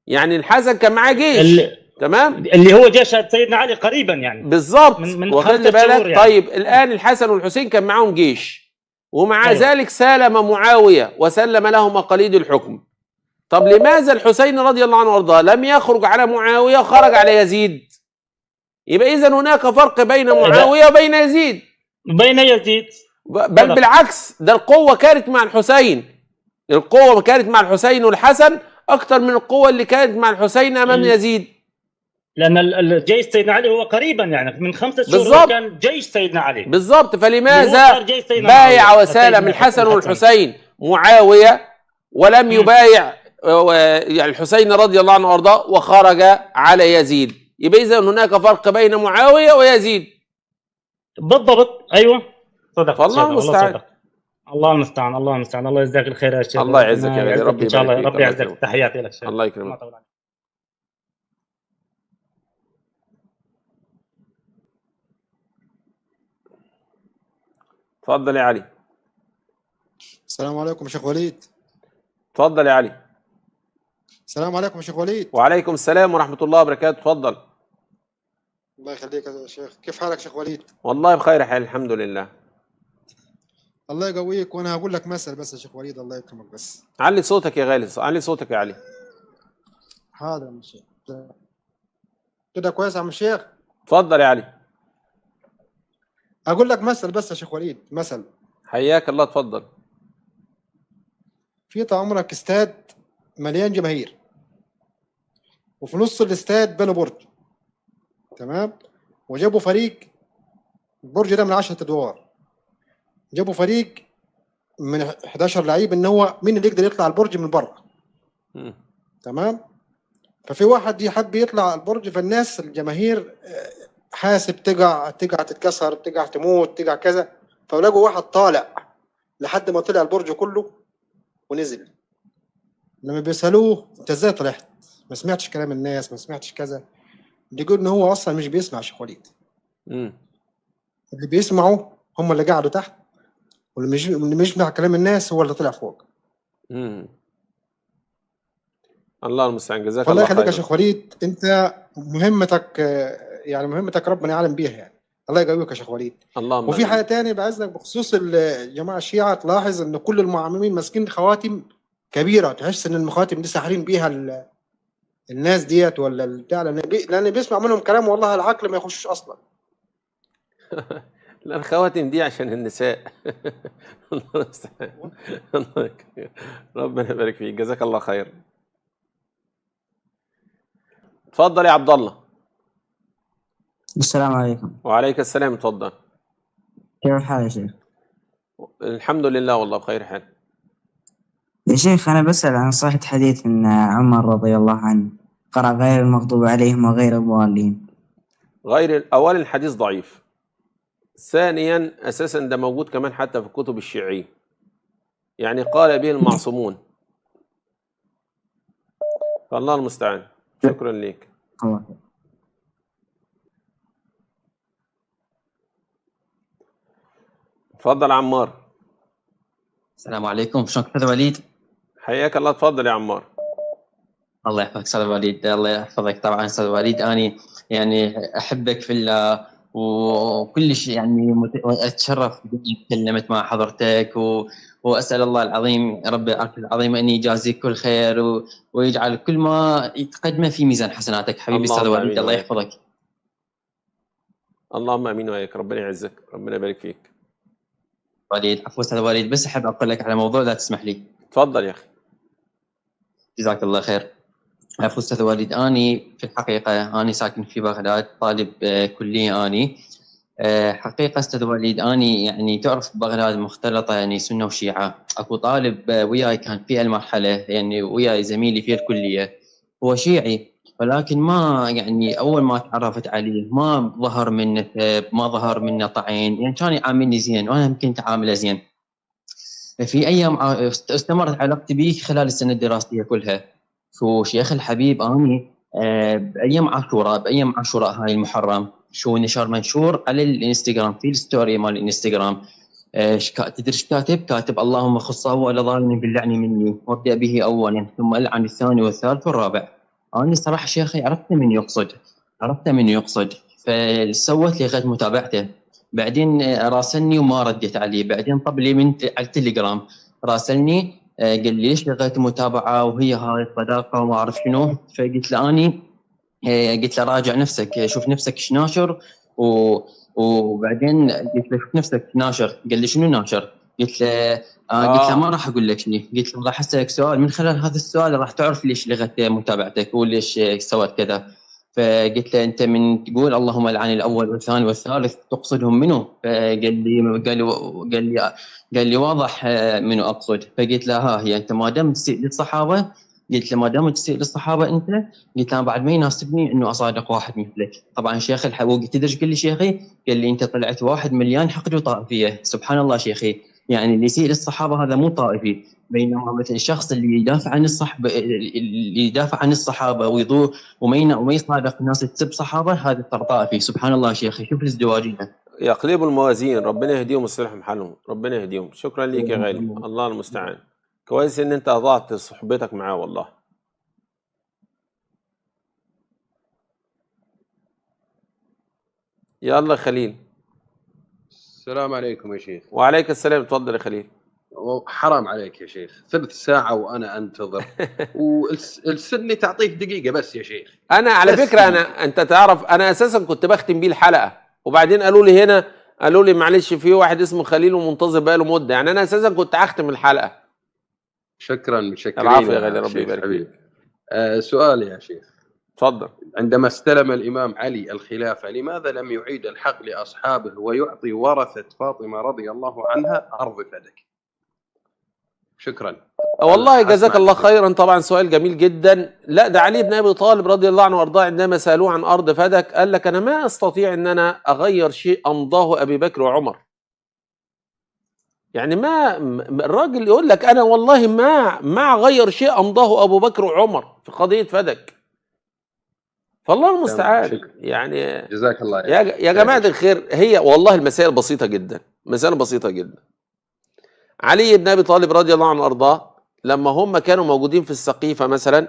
يعني الحسن كان معاه جيش تمام، اللي هو جيش سيدنا علي قريبا يعني بالظبط، وخلي بالك يعني. طيب الان الحسن والحسين كان معاهم جيش، ومع ذلك سالم معاويه وسلم له مقاليد الحكم. طب لماذا الحسين رضي الله عنه وارضاه لم يخرج على معاويه وخرج على يزيد؟ يبقى إذا هناك فرق بين معاوية وبين يزيد. بين يزيد بل بالعكس، ده القوة كانت مع الحسين، القوة كانت مع الحسين والحسن أكثر من القوة اللي كانت مع الحسين أمام يزيد. لأن الجيش سيدنا علي هو قريبا يعني من 5 شهور بالضبط. كان جيش سيدنا علي بالضبط. فلماذا بايع وسالم الحسن والحسين معاوية ولم يبايع يعني الحسين رضي الله عنه وارضاه وخرج على يزيد؟ يبقى إذا هناك فرق بين معاوية ويزيد. بالضبط. ايوه صدق. فالله المستعان. الله المستعان. الله المستعان. الله يجزاك الخير يا شيخ. الله يعزك يا غالي. ربي ان شاء الله. يبارك فيك. ربي يعزك. تحياتي لك شيخ. الله يكرمك. تفضل يا علي. السلام عليكم يا شيخ وليد. تفضل يا علي. السلام عليكم يا شيخ وليد. وعليكم السلام ورحمة الله وبركاته. تفضل. الله يخليك يا شيخ. كيف حالك شيخ وليد؟ والله بخير حال الحمد لله. الله يقويك. وانا هقول لك مثل بس يا شيخ وليد، الله يكرمك بس. علي صوتك يا غالي، علي صوتك يا علي. حاضر يا عم الشيخ. كده كويس يا عم الشيخ؟ تفضل يا علي. هقول لك مثل بس يا شيخ وليد، مثل. حياك الله. تفضل. في طال عمرك استاد مليان جماهير، وفي نص الاستاد بنوا برج، تمام؟ وجابوا فريق، البرج ده من 10 ادوار، جابوا فريق من 11 لعيب ان هو مين اللي يقدر يطلع البرج من بره. تمام؟ ففي واحد يحب يطلع البرج، فالناس الجماهير حاسب تقع تتكسر، تقع تموت، تقع كذا، فلقوا واحد طالع لحد ما طلع البرج كله ونزل. لما بيسألوه انت ازاي طلعت؟ ما سمعتش كلام الناس، ما سمعتش كذا. بيقول ان هو اصلا مش بيسمع شيخ وليد. اللي بيسمعوا هم اللي قعدوا تحت، واللي مش بيسمع كلام الناس هو اللي طلع فوق. الله المستعان. جزاك الله الله خير. الله خير. يخليك يا شيخ وليد. انت مهمتك يعني مهمتك ربنا يعلم بيها يعني. الله يقويك يا شيخ وليد. اللهم وفي حاجه ثانيه بعزك بخصوص الجماعه الشيعه، تلاحظ ان كل المعممين ماسكين خواتم كبيره، تحس ان المخاتم دي ساحرين بيها الناس ديت ولا البتاع، لان بيسمع منهم كلام والله العقل ما يخشش اصلا. لا الخواتم دي عشان النساء. الله المستعان. ربنا يبارك فيك. جزاك الله خير. تفضل يا عبد الله. السلام عليكم. وعليك السلام. تفضل. كيف الحال يا شيخ؟ الحمد لله والله بخير حال. يا شيخ أنا بسأل عن صحة حديث أن عمر رضي الله عنه قرأ غير المغضوب عليهم وغير الضالين. أولا الحديث ضعيف، ثانيا أساسا ده موجود كمان حتى في الكتب الشيعية، يعني قال به المعصومون. فالله المستعان. شكرا لك. الله. تفضل عمار. السلام عليكم. شلونك استاذ وليد؟ حياك الله. تفضل يا عمار. الله يحفظك استاذ وليد. الله يحفظك. طبعا استاذ وليد اني يعني احبك في الله وكل شيء، يعني اتشرف باني تكلمت مع حضرتك واسال الله العظيم رب العرش العظيم ان يجازيك كل خير ويجعل كل ما يتقدمه في ميزان حسناتك حبيبي استاذ وليد. الله يحفظك. اللهم امين وياك. ربنا يعزك. ربنا يبارك فيك. وليد عفوا استاذ وليد، بس احب اقول لك على موضوع لا تسمح لي. تفضل يا اخي. جزاك الله خير. عفوا استاذ وليد، اني في الحقيقه اني ساكن في بغداد، طالب كليه اني. حقيقه استاذ وليد اني يعني تعرف بغداد مختلطه يعني سنه وشيعه. اكو طالب وياي كان في المرحله يعني وياي زميلي في الكليه هو شيعي، ولكن ما يعني اول ما تعرفت عليه ما ظهر منه ثب، ما ظهر منه طعين، يعني كان يعاملني زين وانا يمكن تعامله زين. في ايام استمرت علاقتي به خلال السنه الدراسيه كلها. شو شيخ الحبيب اني بايام عاشوراء هاي المحرم شو نشر منشور على الانستغرام في الستوري مال الانستغرام. تدري ايش كاتب اللهم خصه ولا ظالم باللعن مني وابدا به اولا ثم العن الثاني والثالث والرابع. أنا صراحة شيخي عرفت من يقصد فسوت لي غير متابعته. بعدين راسلني وما رديت عليه. بعدين طب لي من على التليجرام راسلني قال لي ليش لغيت متابعة وهي هاي صداقة وما أعرف شنو. فقلت له أني قلت له راجع نفسك، شوف نفسك ايش ناشر، وبعدين قلت له شوف نفسك ناشر. قال لي شنو ناشر؟ قلت له قلت له ما راح اقول لك شنو، قلت له راح اسالك سؤال، من خلال هذا السؤال راح تعرف ليش لغت متابعتك وليش سويت كذا. فقلت له انت من تقول اللهم لعن الاول والثاني والثالث تقصدهم منو؟ قال لي واضح منو اقصد. فقلت له ها هي انت ما دام تسيء للصحابه، قلت له ما دام تسيء للصحابه انت، قلت له بعد ما يناسبني انه اصادق واحد مثلك. طبعا شيخ الحقوق تدري ايش قال لي شيخي؟ قال لي انت طلعت واحد مليان حقد وطائفيه. سبحان الله شيخي، يعني اللي يسيء للصحابه هذا مو طائفي، بينما مثلا الشخص اللي يدافع عن الصحابه ويضو وما يصادق الناس تسب صحابه، هذا ترى طائفي. سبحان الله شيخي، شوف الازدواجيه. يقلبوا الموازين، ربنا يهديهم ويصلح محلهم، ربنا يهديهم. شكرا ليك يا غالي، الله المستعان. كويس ان انت اضعت صحبتك معاه والله. يلا خليل. السلام عليكم يا شيخ. وعليك السلام، تفضل يا خليل. حرام عليك يا شيخ، ثلث ساعة وأنا أنتظر والسنة تعطيك دقيقة بس يا شيخ. أنا على فكرة أنت تعرف أنا أساسا كنت بختم بيه الحلقة، وبعدين قالوا لي هنا، قالوا لي معلش في واحد اسمه خليل ومنتظر بقاله مدة، يعني أنا أساسا كنت هختم الحلقة. شكرا، متشكرين. العفو يا غالي، ربي يبارك فيك. سؤال يا شيخ. تفضل. عندما استلم الإمام علي الخلافة لماذا لم يعيد الحق لأصحابه ويعطي ورثة فاطمة رضي الله عنها أرض فدك؟ شكرا. والله جزاك الله خيرا، طبعا سؤال جميل جدا. لا ده علي بن ابي طالب رضي الله عنه وارضاه عندما سالوه عن ارض فدك قال لك انا ما استطيع ان انا اغير شيء امضاه ابي بكر وعمر. يعني ما الراجل يقول لك انا والله ما اغير شيء امضاه ابو بكر وعمر في قضيه فدك. فالله المستعان. يعني جزاك الله يا جماعه الخير، هي والله المسائل بسيطه جدا، مسائل بسيطه جدا. علي بن ابي طالب رضي الله عنه وارضاه لما هم كانوا موجودين في السقيفه مثلا،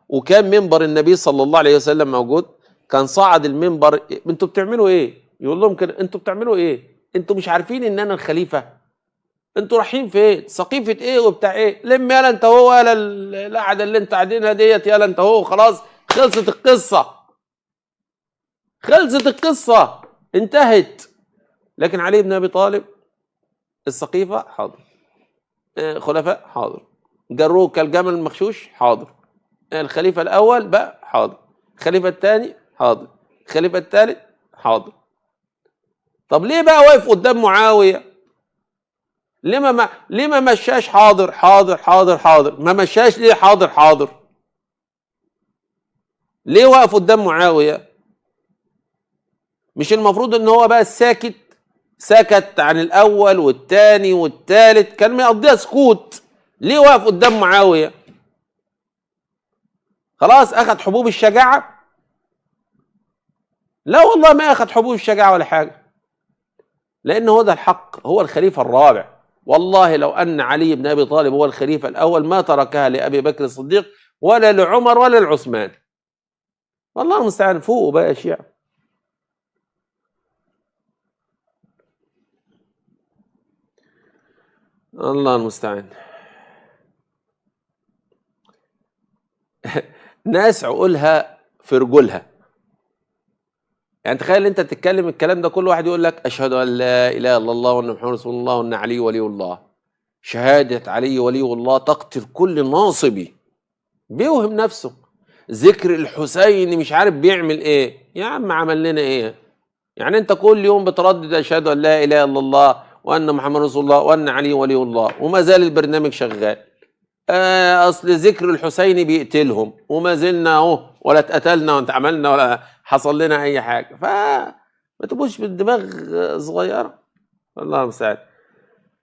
وكان منبر النبي صلى الله عليه وسلم موجود، كان صعد المنبر، انتوا بتعملوا ايه؟ يقول لهم كده انتوا بتعملوا ايه؟ انتوا مش عارفين ان انا الخليفه؟ انتوا رايحين فين؟ سقيفه ايه وبتاع ايه؟ لم يالا انت هو ولا القعده اللي انت قاعدينها ديت، يالا انت هو، خلاص خلصت القصه، خلصت القصه انتهت. لكن علي بن ابي طالب السقيفه حاضر، خلفاء حاضر، جروه كالجمل المخشوش حاضر، الخليفه الاول بقى حاضر، الخليفه الثاني حاضر، الخليفه الثالث حاضر. طب ليه بقى واقف قدام معاويه؟ ليه ما مشاش حاضر حاضر حاضر حاضر؟ ما مشاش ليه حاضر حاضر؟ ليه واقف قدام معاويه؟ مش المفروض ان هو بقى سكت عن الاول والثاني والثالث، كان مقضيها سكوت؟ ليه واقف قدام معاويه؟ خلاص اخذ حبوب الشجاعه؟ لا والله ما اخذ حبوب الشجاعه ولا حاجه، لان هو ده الحق، هو الخليفه الرابع. والله لو ان علي بن ابي طالب هو الخليفه الاول ما تركها لابي بكر الصديق ولا لعمر ولا لعثمان. والله المستعان. فوقوا بقى يا شيعة. الله المستعان. ناس عقولها في رجولها. يعني تخيل انت تتكلم الكلام ده، كل واحد يقول لك اشهد ان لا اله الا الله وان محمد رسول الله وان علي ولي الله. شهاده علي ولي الله تقتل كل ناصبي. بيوهم نفسه. ذكر الحسين مش عارف بيعمل ايه. يا عم عمل لنا ايه؟ يعني انت كل يوم بتردد اشهد ان لا اله الا الله وان محمد رسول الله وان علي ولي الله، وما زال البرنامج شغال. اصل ذكر الحسين بيقتلهم، وما زلنا اهو، ولا اتقتلنا ولا اتعملنا ولا حصل لنا اي حاجه. ما تبقوش بالدماغ صغيره. الله المستعان.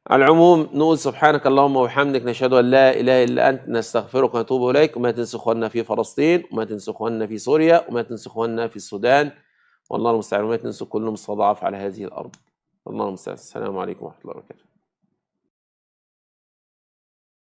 على العموم نقول سبحانك اللهم وبحمدك، نشهد ان لا اله الا انت، نستغفرك ونتوب اليك. وما تنسوا اخواننا في فلسطين، وما تنسوا اخواننا في سوريا، وما تنسوا اخواننا في السودان، والله المستعان. وما تنسوا كل مستضعف على هذه الارض. الله المستعان. السلام عليكم ورحمه الله وبركاته.